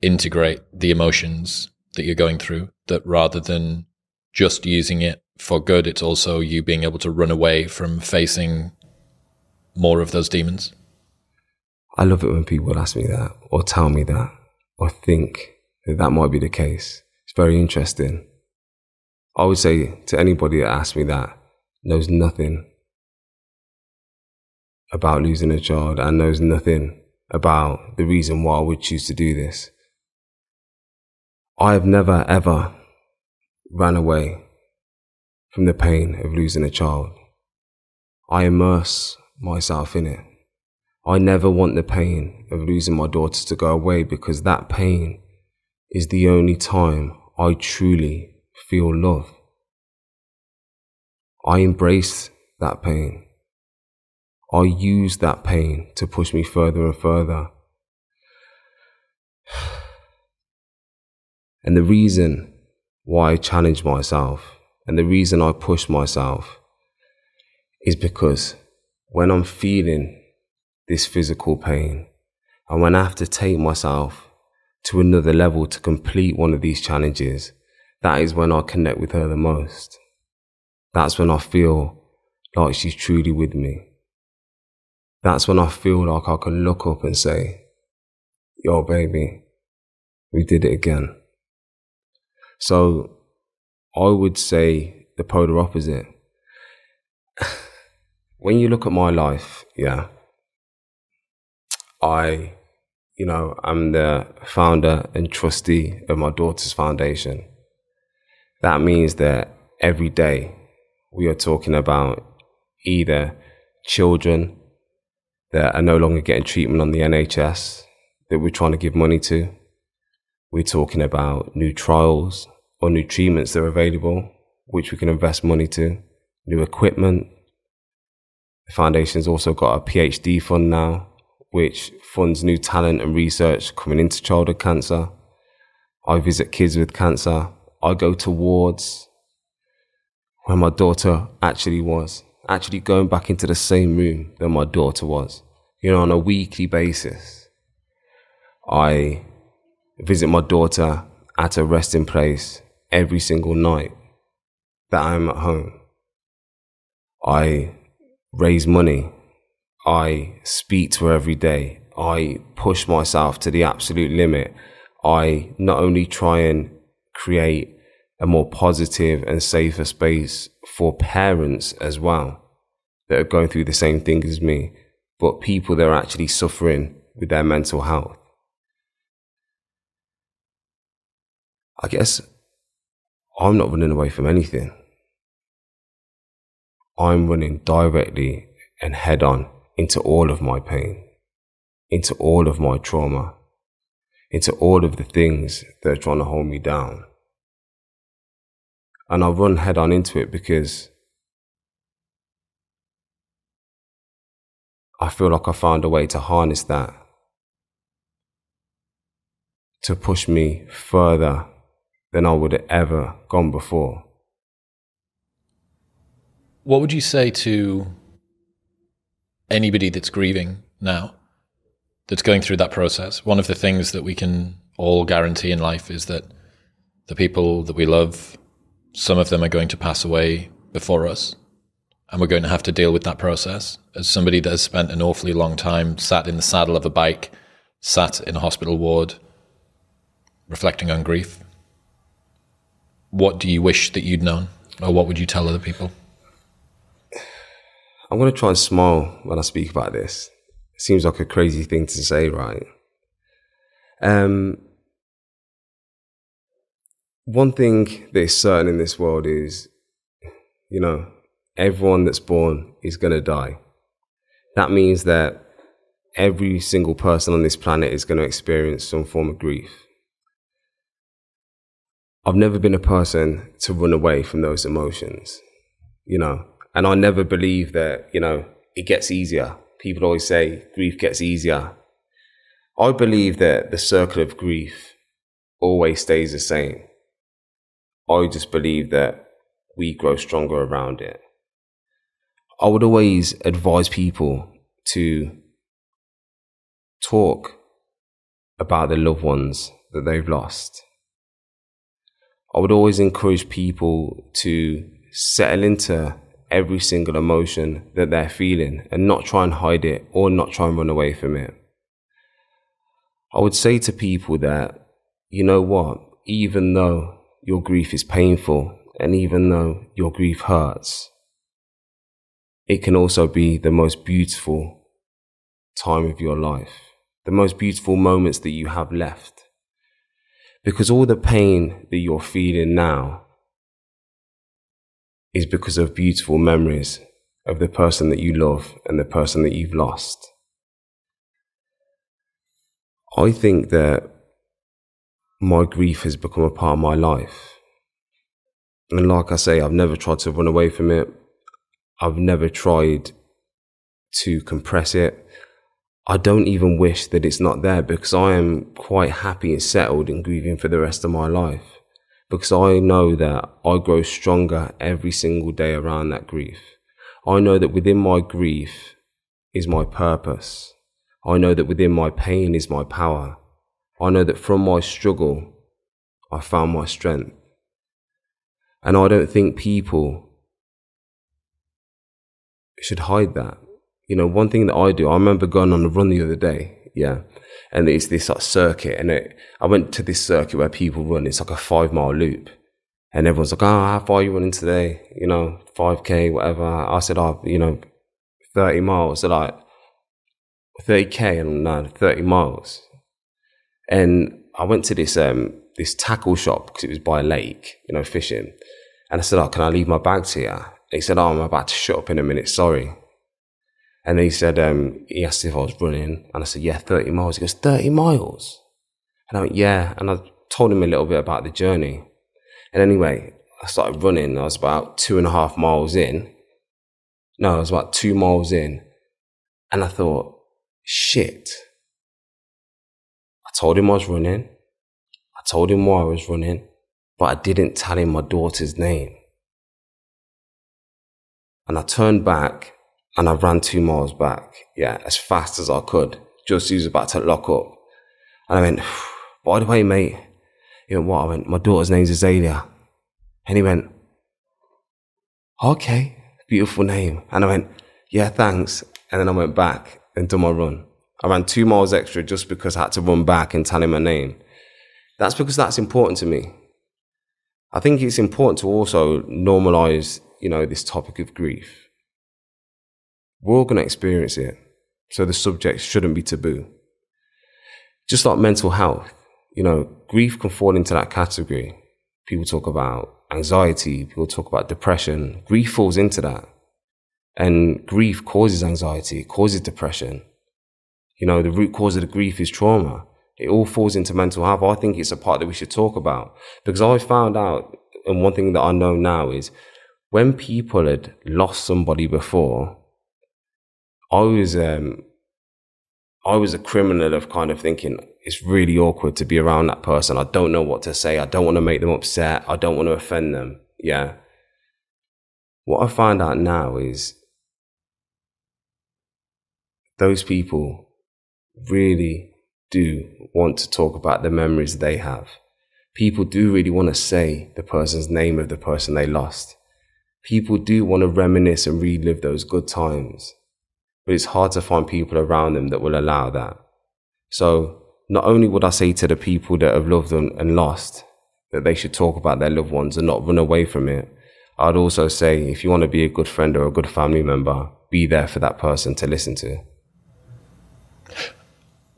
integrate the emotions that you're going through, that rather than just using it for good, it's also you being able to run away from facing more of those demons? I love it when people ask me that or tell me that or think that that might be the case. It's very interesting. I would say to anybody that asks me that knows nothing about losing a child and knows nothing about the reason why I would choose to do this. I have never ever ran away from the pain of losing a child. I immerse myself in it. I never want the pain of losing my daughter to go away, because that pain is the only time I truly feel love. I embrace that pain. I use that pain to push me further and further. And the reason why I challenge myself and the reason I push myself is because when I'm feeling this physical pain and when I have to take myself to another level to complete one of these challenges, that is when I connect with her the most. That's when I feel like she's truly with me. That's when I feel like I can look up and say, yo, baby, we did it again. So I would say the polar opposite. When you look at my life, I'm the founder and trustee of my daughter's foundation. That means that every day we are talking about either children that are no longer getting treatment on the NHS that we're trying to give money to. We're talking about new trials or new treatments that are available, which we can invest money to, new equipment. The foundation's also got a PhD fund now, which funds new talent and research coming into childhood cancer. I visit kids with cancer. I go to wards where my daughter actually was, actually going back into the same room that my daughter was, on a weekly basis. I visit my daughter at her resting place every single night that I'm at home. I raise money. I speak to her every day. I push myself to the absolute limit. I not only try and create a more positive and safer space for parents as well that are going through the same thing as me, but people that are actually suffering with their mental health. I guess I'm not running away from anything. I'm running directly and head on into all of my pain, into all of my trauma, into all of the things that are trying to hold me down. And I run head on into it because I feel like I found a way to harness that, to push me further than I would have ever gone before. What would you say to anybody that's grieving now, that's going through that process? One of the things that we can all guarantee in life is that the people that we love, some of them are going to pass away before us, and we're going to have to deal with that process. As somebody that has spent an awfully long time sat in the saddle of a bike, sat in a hospital ward, reflecting on grief, what do you wish that you'd known? Or what would you tell other people? I'm going to try and smile when I speak about this. It seems like a crazy thing to say, right? One thing that is certain in this world is, everyone that's born is going to die. That means that every single person on this planet is going to experience some form of grief. I've never been a person to run away from those emotions, and I never believe that, it gets easier. People always say grief gets easier. I believe that the circle of grief always stays the same. I just believe that we grow stronger around it. I would always advise people to talk about the loved ones that they've lost. I would always encourage people to settle into every single emotion that they're feeling and not try and hide it or not try and run away from it. I would say to people that, you know what, even though your grief is painful and even though your grief hurts, it can also be the most beautiful time of your life, the most beautiful moments that you have left. Because all the pain that you're feeling now is because of beautiful memories of the person that you love and the person that you've lost. I think that my grief has become a part of my life. And like I say, I've never tried to run away from it. I've never tried to compress it. I don't even wish that it's not there, because I am quite happy and settled in grieving for the rest of my life. Because I know that I grow stronger every single day around that grief. I know that within my grief is my purpose. I know that within my pain is my power. I know that from my struggle, I found my strength. And I don't think people should hide that. One thing that I do, I remember going on a run the other day, and it's this circuit, and I went to this circuit where people run. It's like a 5-mile loop, and everyone's like, "Oh, how far are you running today? 5K, whatever." I said, 30 miles. They're like, 30K, and no, 30 miles. And I went to this tackle shop because it was by a lake, fishing. And I said, "Oh, can I leave my bags here?" He said, "Oh, I'm about to shut up in a minute, sorry." And then he said, he asked if I was running, and I said, "Yeah, 30 miles. He goes, 30 miles? And I went, "Yeah." And I told him a little bit about the journey. And anyway, I started running. I was about 2.5 miles in. No, I was about 2 miles in. And I thought, shit. I told him I was running. I told him why I was running, but I didn't tell him my daughter's name. And I turned back and I ran 2 miles back, as fast as I could, just as he was about to lock up. And I went, by the way, mate, he went, what? I went, my daughter's name's Azaylia. And he went, okay, beautiful name. And I went, yeah, thanks. And then I went back and done my run. I ran 2 miles extra just because I had to run back and tell him my name. That's because that's important to me. I think it's important to also normalize, this topic of grief. We're all going to experience it. So the subject shouldn't be taboo. Just like mental health, grief can fall into that category. People talk about anxiety, people talk about depression. Grief falls into that. And grief causes anxiety, it causes depression. The root cause of the grief is trauma. It all falls into mental health. I think it's a part that we should talk about. Because I found out, and one thing that I know now is, when people had lost somebody before, I was a criminal of kind of thinking, it's really awkward to be around that person. I don't know what to say. I don't want to make them upset. I don't want to offend them. Yeah. What I find out now is those people really do want to talk about the memories they have. People do really want to say the person's name of the person they lost. People do want to reminisce and relive those good times. But it's hard to find people around them that will allow that. So not only would I say to the people that have loved them and lost that they should talk about their loved ones and not run away from it, I'd also say if you want to be a good friend or a good family member, be there for that person to listen to.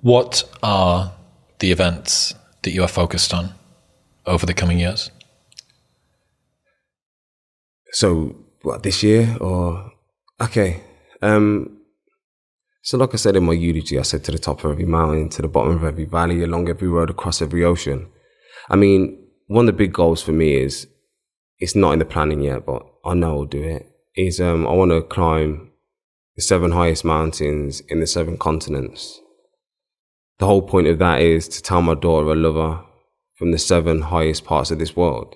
What are the events that you are focused on over the coming years? So, what, this year or... Okay. So like I said in my eulogy, I said to the top of every mountain, to the bottom of every valley, along every road, across every ocean. I mean, one of the big goals for me is, it's not in the planning yet, but I know I'll do it, is I want to climb the 7 highest mountains in the 7 continents. The whole point of that is to tell my daughter I love her from the 7 highest parts of this world,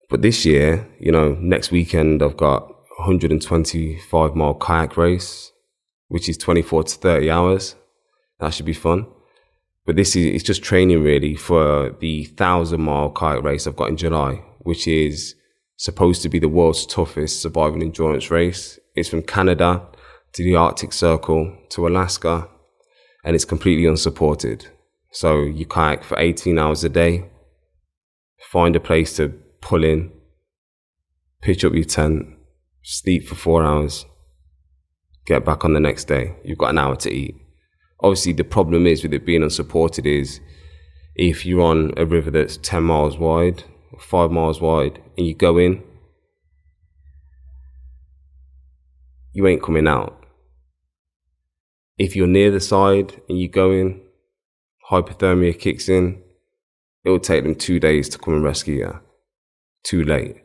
But this year, next weekend, I've got a 125-mile kayak race, which is 24 to 30 hours. That should be fun. But it's just training really for the 1,000-mile kayak race I've got in July, which is supposed to be the world's toughest survival endurance race. It's from Canada to the Arctic Circle to Alaska, and it's completely unsupported. So you kayak for 18 hours a day, find a place to pull in, pitch up your tent, sleep for 4 hours, get back on the next day. You've got an hour to eat. Obviously, the problem is with it being unsupported is if you're on a river that's 10 miles wide, or 5 miles wide, and you go in, you ain't coming out. If you're near the side and you go in, hypothermia kicks in, it will take them 2 days to come and rescue you. Too late.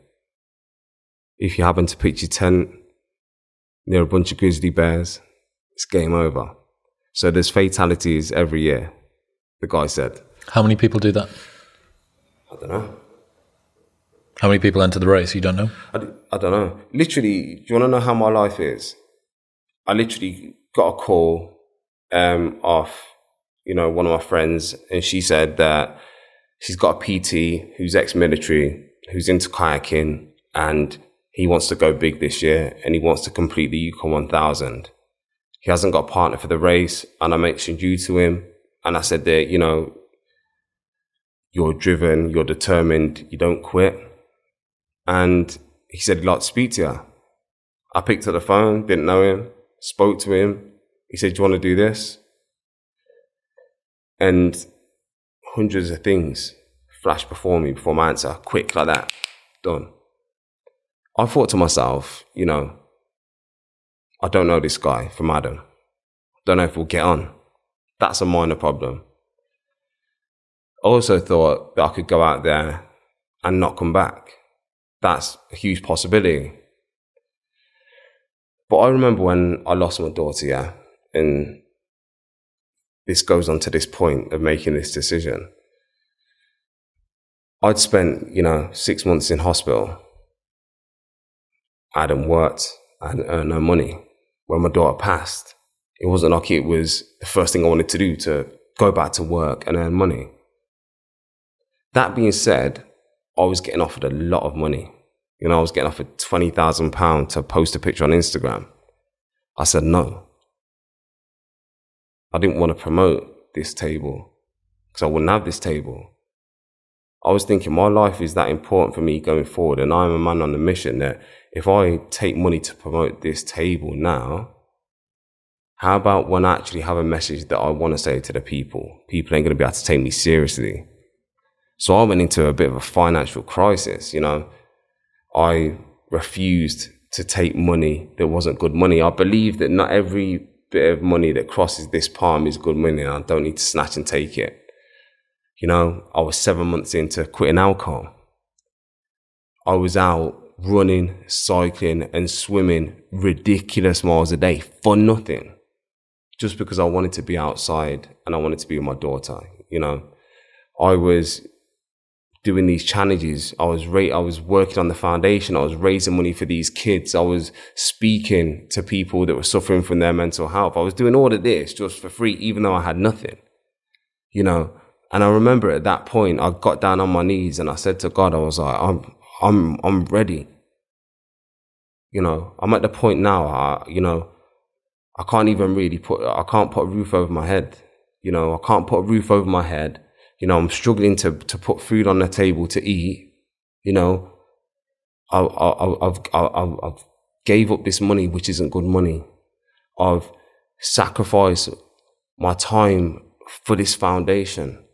If you happen to pitch your tent near a bunch of grizzly bears, it's game over. So there's fatalities every year, the guy said. How many people do that? I don't know. How many people enter the race? You don't know? I don't know. Literally, do you want to know how my life is? I literally got a call off, one of my friends, and she said that she's got a PT who's ex-military, who's into kayaking, and he wants to go big this year, and he wants to complete the Yukon 1000. He hasn't got a partner for the race, and I mentioned you to him, and I said that, you're driven, you're determined, you don't quit. And he said he'd like to speak to you. I picked up the phone, didn't know him, spoke to him. He said, do you want to do this? And hundreds of things flashed before me, before my answer, quick like that, done. I thought to myself, I don't know this guy from Adam. Don't know if we'll get on. That's a minor problem. I also thought that I could go out there and not come back. That's a huge possibility. But I remember when I lost my daughter, yeah, and this goes on to this point of making this decision. I'd spent, 6 months in hospital. I hadn't worked, I hadn't earned no money. When my daughter passed, It wasn't like it was the first thing I wanted to do, to go back to work and earn money. That being said, I was getting offered a lot of money. I was getting offered £20,000 to post a picture on Instagram. I said no. I didn't want to promote this table because I wouldn't have this table. I was thinking my life is that important for me going forward, and I'm a man on a mission that if I take money to promote this table now, how about when I actually have a message that I want to say to the people? People ain't going to be able to take me seriously. So I went into a bit of a financial crisis, I refused to take money that wasn't good money. I believe that not every bit of money that crosses this palm is good money, and I don't need to snatch and take it. I was 7 months into quitting alcohol. I was out running, cycling and swimming ridiculous miles a day for nothing, just because I wanted to be outside and I wanted to be with my daughter. I was doing these challenges. I was working on the foundation. I was raising money for these kids. I was speaking to people that were suffering from their mental health. I was doing all of this just for free, even though I had nothing, And I remember at that point, I got down on my knees and I said to God, I was like, I'm ready. I'm at the point now, I can't even really I can't put a roof over my head. I can't put a roof over my head. I'm struggling to put food on the table to eat. I've gave up this money, which isn't good money. I've sacrificed my time for this foundation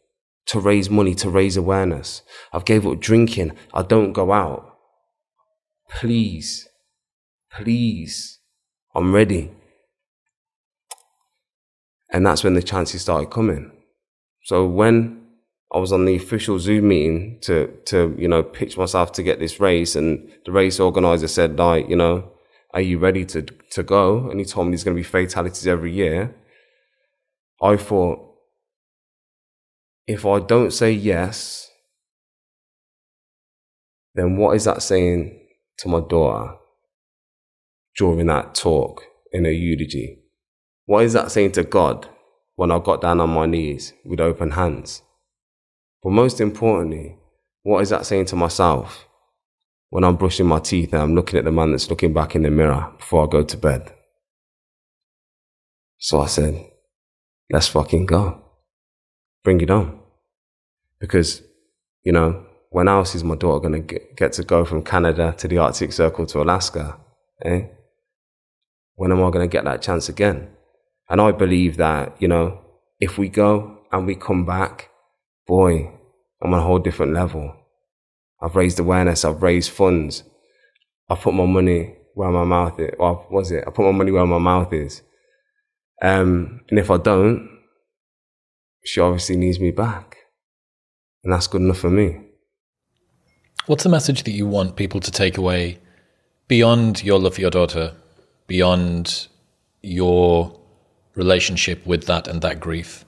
to raise money, to raise awareness. I've gave up drinking. I don't go out. Please, I'm ready. And that's when the chances started coming. So when I was on the official Zoom meeting to pitch myself to get this race, and the race organizer said, are you ready to go? And he told me there's going to be fatalities every year. I thought, if I don't say yes, then what is that saying to my daughter during that talk in a eulogy? What is that saying to God when I got down on my knees with open hands? But most importantly, what is that saying to myself when I'm brushing my teeth and I'm looking at the man that's looking back in the mirror before I go to bed? So I said, let's fucking go. Bring it on. Because, when else is my daughter going to get to go from Canada to the Arctic Circle to Alaska? When am I going to get that chance again? And I believe that, if we go and we come back, boy, I'm on a whole different level. I've raised awareness. I've raised funds. I've put my money where my mouth is. Or was it? I put my money where my mouth is. And if I don't, she obviously needs me back. And that's good enough for me. What's the message that you want people to take away beyond your love for your daughter, beyond your relationship with that and that grief?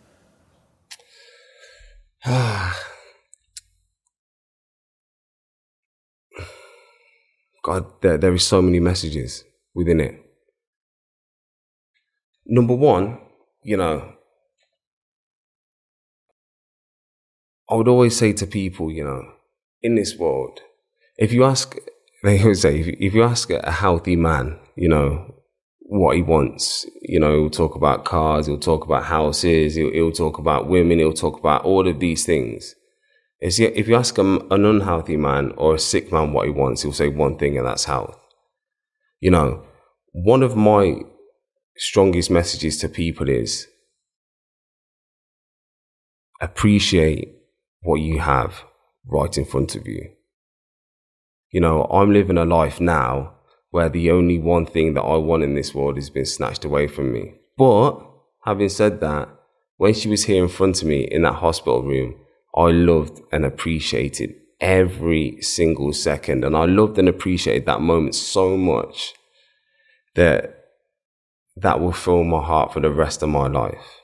God, there is so many messages within it. Number one, I would always say to people, in this world, if you ask, they always say, if you ask a healthy man, what he wants, he'll talk about cars, he'll talk about houses, he'll talk about women, he'll talk about all of these things. If you ask an unhealthy man or a sick man what he wants, he'll say one thing, and that's health. One of my strongest messages to people is appreciate what you have right in front of you. I'm living a life now where the only one thing that I want in this world has been snatched away from me. But having said that, when she was here in front of me in that hospital room, I loved and appreciated every single second. And I loved and appreciated that moment so much that will fill my heart for the rest of my life.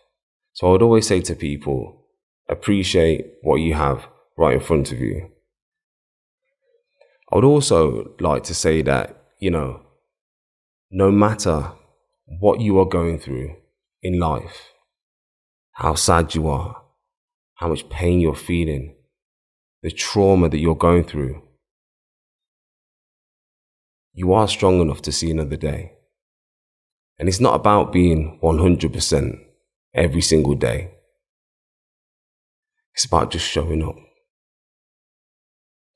So I would always say to people, appreciate what you have right in front of you. I would also like to say that, no matter what you are going through, in life, how sad you are, how much pain you're feeling, the trauma that you're going through, you are strong enough to see another day. And it's not about being 100% every single day. It's about just showing up.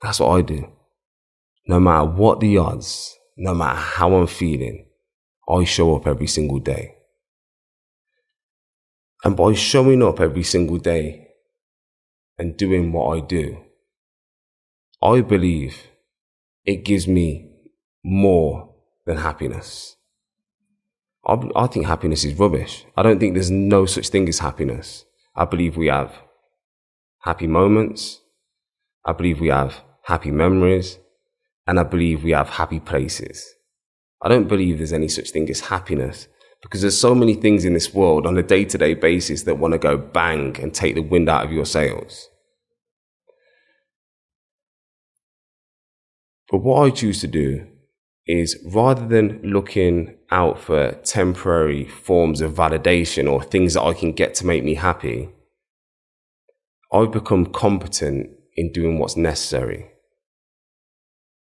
That's what I do. No matter what the odds, no matter how I'm feeling, I show up every single day. And by showing up every single day and doing what I do, I believe it gives me more than happiness. I think happiness is rubbish. I don't think there's no such thing as happiness. I believe we have happy moments. I believe we have happy memories. And I believe we have happy places. I don't believe there's any such thing as happiness, because there's so many things in this world on a day-to-day basis that want to go bang and take the wind out of your sails. But what I choose to do is, rather than looking out for temporary forms of validation or things that I can get to make me happy, I've become competent in doing what's necessary.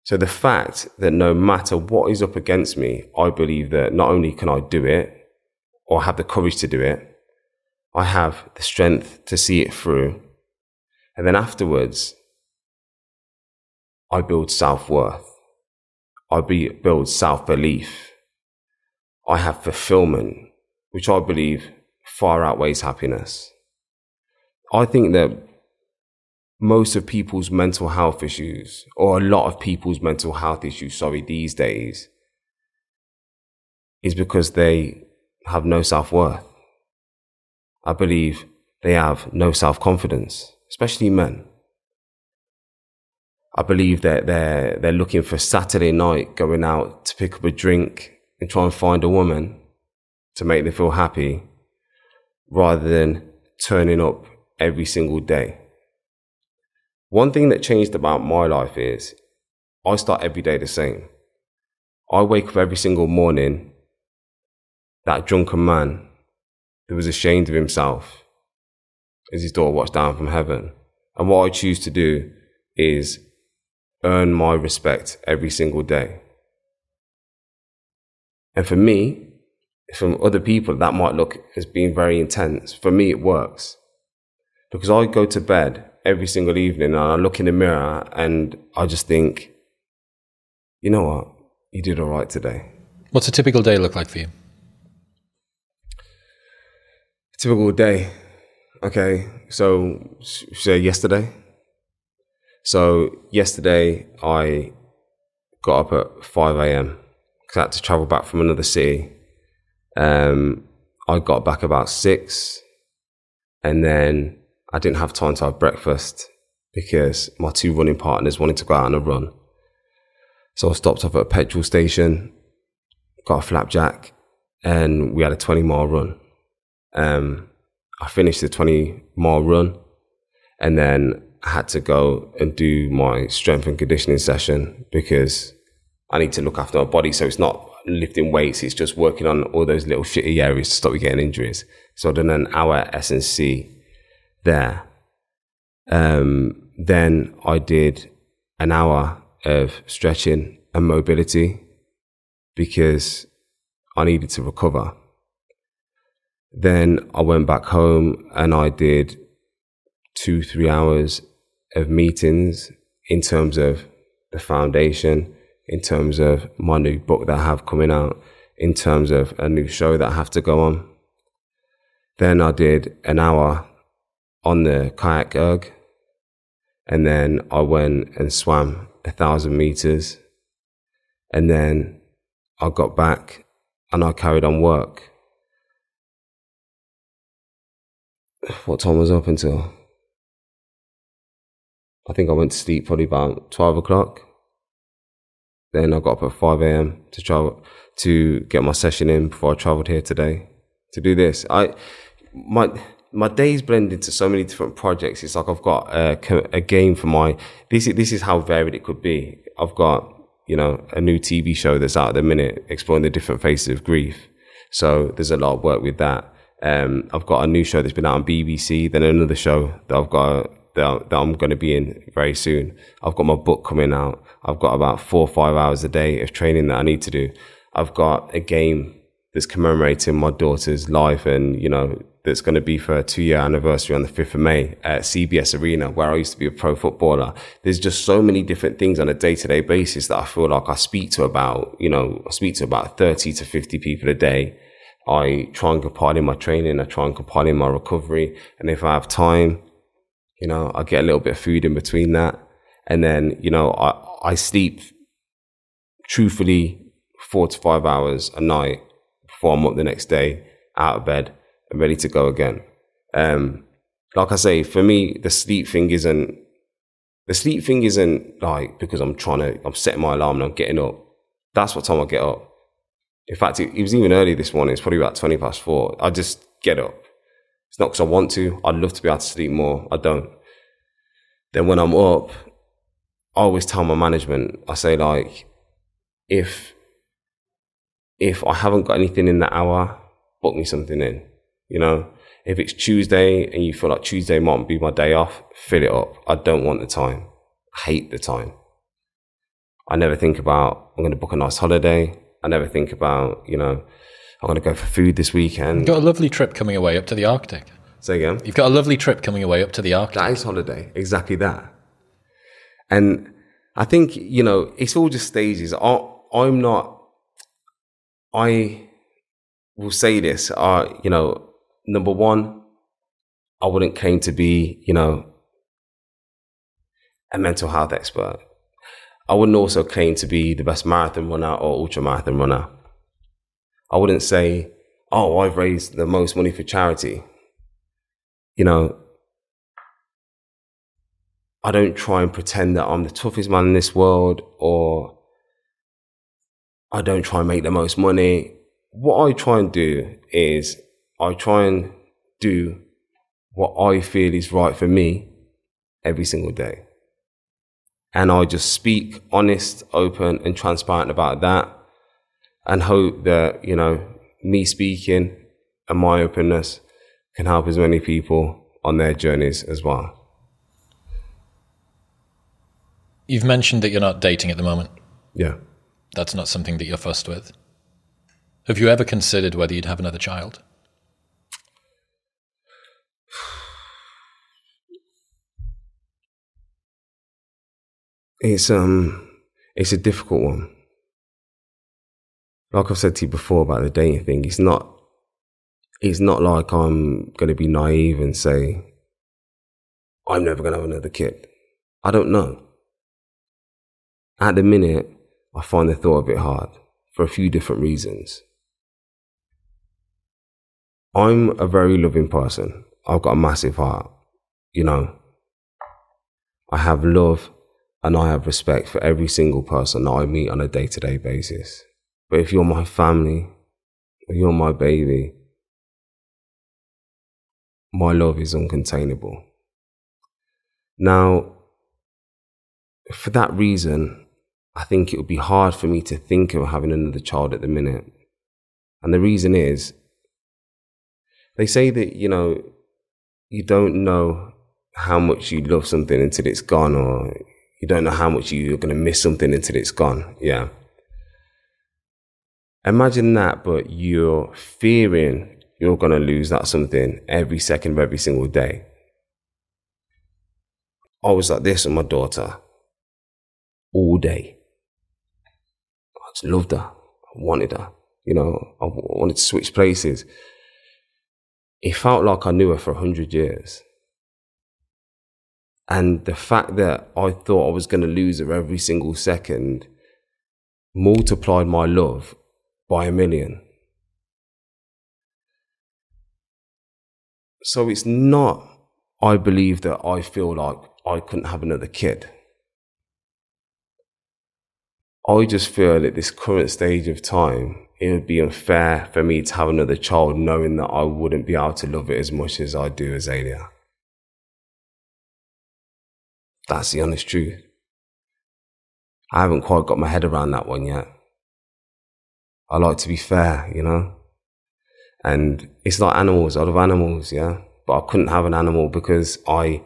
So the fact that no matter what is up against me, I believe that not only can I do it or have the courage to do it, I have the strength to see it through. And then afterwards, I build self-worth. I build self-belief. I have fulfillment, which I believe far outweighs happiness. I think that most of people's mental health issues, or a lot of people's mental health issues, these days, is because they have no self-worth. I believe they have no self-confidence, especially men. I believe that they're looking for Saturday night, going out to pick up a drink and try and find a woman to make them feel happy, rather than turning up every single day. One thing that changed about my life is I start every day the same. I wake up every single morning that drunken man that was ashamed of himself as his daughter watched down from heaven. And what I choose to do is earn my respect every single day. And for me, from other people, that might look as being very intense. For me, it works. Because I go to bed every single evening and I look in the mirror and I just think, you know what? You did all right today. What's a typical day look like for you? A typical day. Okay, so say yesterday. So yesterday I got up at 5 a.m. because I had to travel back from another city. I got back about 6, and then I didn't have time to have breakfast because my 2 running partners wanted to go out on a run. So I stopped off at a petrol station, got a flapjack, and we had a 20-mile run. I finished the 20-mile run, and then I had to go and do my strength and conditioning session because I need to look after my body. So it's not lifting weights, it's just working on all those little shitty areas to stop you getting injuries. So I done an hour S&C there. Then I did an hour of stretching and mobility because I needed to recover. Then I went back home and I did 2-3 hours of meetings in terms of the foundation, in terms of my new book that I have coming out, in terms of a new show that I have to go on. Then I did an hour on the kayak erg, and then I went and swam 1,000 meters, and then I got back and I carried on work. What time was I up until? I think I went to sleep probably about 12 o'clock. Then I got up at 5 a.m. to get my session in before I traveled here today to do this. My days blend into so many different projects. It's like I've got a game for my, this is how varied it could be. I've got, a new TV show that's out at the minute exploring the different faces of grief. So there's a lot of work with that. I've got a new show that's been out on BBC, then another show that that I'm going to be in very soon. I've got my book coming out. I've got about 4 or 5 hours a day of training that I need to do. I've got a game that's commemorating my daughter's life, and, you know, that's going to be for a 2-year anniversary on the 5th of May at CBS Arena, where I used to be a pro footballer. There's just so many different things on a day-to-day basis that I feel like I speak to about, you know, I speak to about 30 to 50 people a day. I try and compile in my training. I try and compile in my recovery. And if I have time, you know, I get a little bit of food in between that. And then, you know, I sleep truthfully 4 to 5 hours a night before I'm up the next day, out of bed and ready to go again. Like I say, for me, the sleep thing isn't like because I'm setting my alarm and I'm getting up. That's what time I get up. In fact, it was even early this morning. It's probably about 20 past 4. I just get up. It's not because I want to. I'd love to be able to sleep more. I don't. Then when I'm up, I always tell my management, I say, like, if I haven't got anything in that hour, book me something in. You know, if it's Tuesday and you feel like Tuesday might be my day off, fill it up. I don't want the time. I hate the time. I never think about, I'm going to book a nice holiday. I never think about, you know, I'm going to go for food this weekend. You've got a lovely trip coming away up to the Arctic. Say again? You've got a lovely trip coming away up to the Arctic. That is holiday. Exactly that. And I think, you know, it's all just stages. I will say this, you know, number one, I wouldn't claim to be, you know, a mental health expert. I wouldn't also claim to be the best marathon runner or ultra marathon runner. I wouldn't say, oh, I've raised the most money for charity. You know, I don't try and pretend that I'm the toughest man in this world, or I don't try and make the most money. What I try and do is I try and do what I feel is right for me every single day. And I just speak honest, open and transparent about that, and hope that, you know, me speaking and my openness can help as many people on their journeys as well. You've mentioned that you're not dating at the moment. Yeah. That's not something that you're fussed with. Have you ever considered whether you'd have another child? It's a difficult one. Like I've said to you before about the dating thing, it's not like I'm going to be naive and say, I'm never going to have another kid. I don't know. At the minute, I find the thought a bit hard for a few different reasons. I'm a very loving person. I've got a massive heart. You know, I have love and I have respect for every single person that I meet on a day-to-day basis. But if you're my family, or you're my baby, my love is uncontainable. Now, for that reason, I think it would be hard for me to think of having another child at the minute. And the reason is, they say that, you know, you don't know how much you love something until it's gone, or you don't know how much you're going to miss something until it's gone. Yeah. Imagine that, but you're fearing you're going to lose that something every second of every single day. I was like this with my daughter all day. I just loved her. I wanted her. You know, I wanted to switch places. It felt like I knew her for 100 years. And the fact that I thought I was going to lose her every single second multiplied my love by 1,000,000. So it's not, I believe, that I feel like I couldn't have another kid. I just feel at this current stage of time, it would be unfair for me to have another child knowing that I wouldn't be able to love it as much as I do Azaylia. That's the honest truth. I haven't quite got my head around that one yet. I like to be fair, you know? And it's like animals. I love animals, yeah. But I couldn't have an animal because I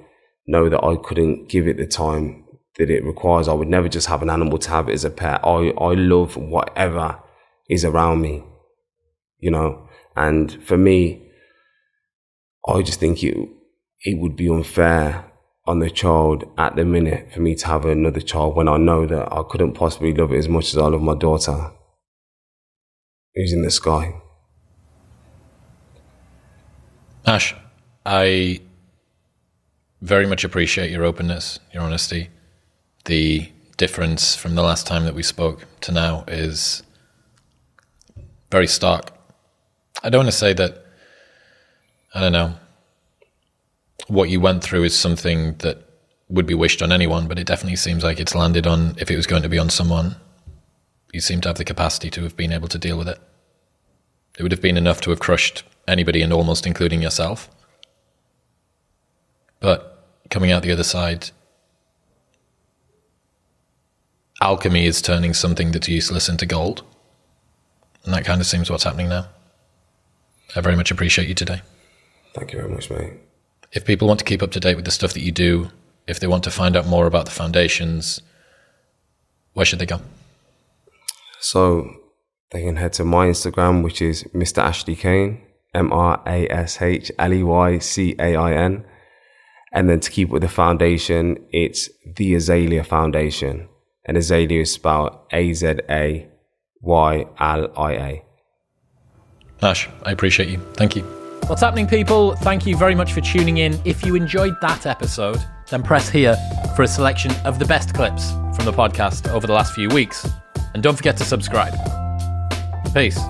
know that I couldn't give it the time that it requires. I would never just have an animal to have it as a pet. I love whatever is around me, you know. And for me, I just think it would be unfair on the child at the minute for me to have another child when I know that I couldn't possibly love it as much as I love my daughter who's in the sky. Ash, I very much appreciate your openness, your honesty. The difference from the last time that we spoke to now is very stark. I don't want to say that, I don't know, what you went through is something that would be wished on anyone, but it definitely seems like it's landed on, if it was going to be on someone, you seem to have the capacity to have been able to deal with it. It would have been enough to have crushed anybody, and almost including yourself. But coming out the other side, alchemy is turning something that's useless into gold. And that kind of seems what's happening now. I very much appreciate you today. Thank you very much, mate. If people want to keep up to date with the stuff that you do, if they want to find out more about the foundations, where should they go? So they can head to my Instagram, which is Mr. Ashley Cain, MrAshleyCain. And then to keep with the foundation, it's the Azaylia Foundation. And Azaylia is spelled Azaylia. Ash, I appreciate you. Thank you. What's happening, people? Thank you very much for tuning in. If you enjoyed that episode, then press here for a selection of the best clips from the podcast over the last few weeks. And don't forget to subscribe. Peace.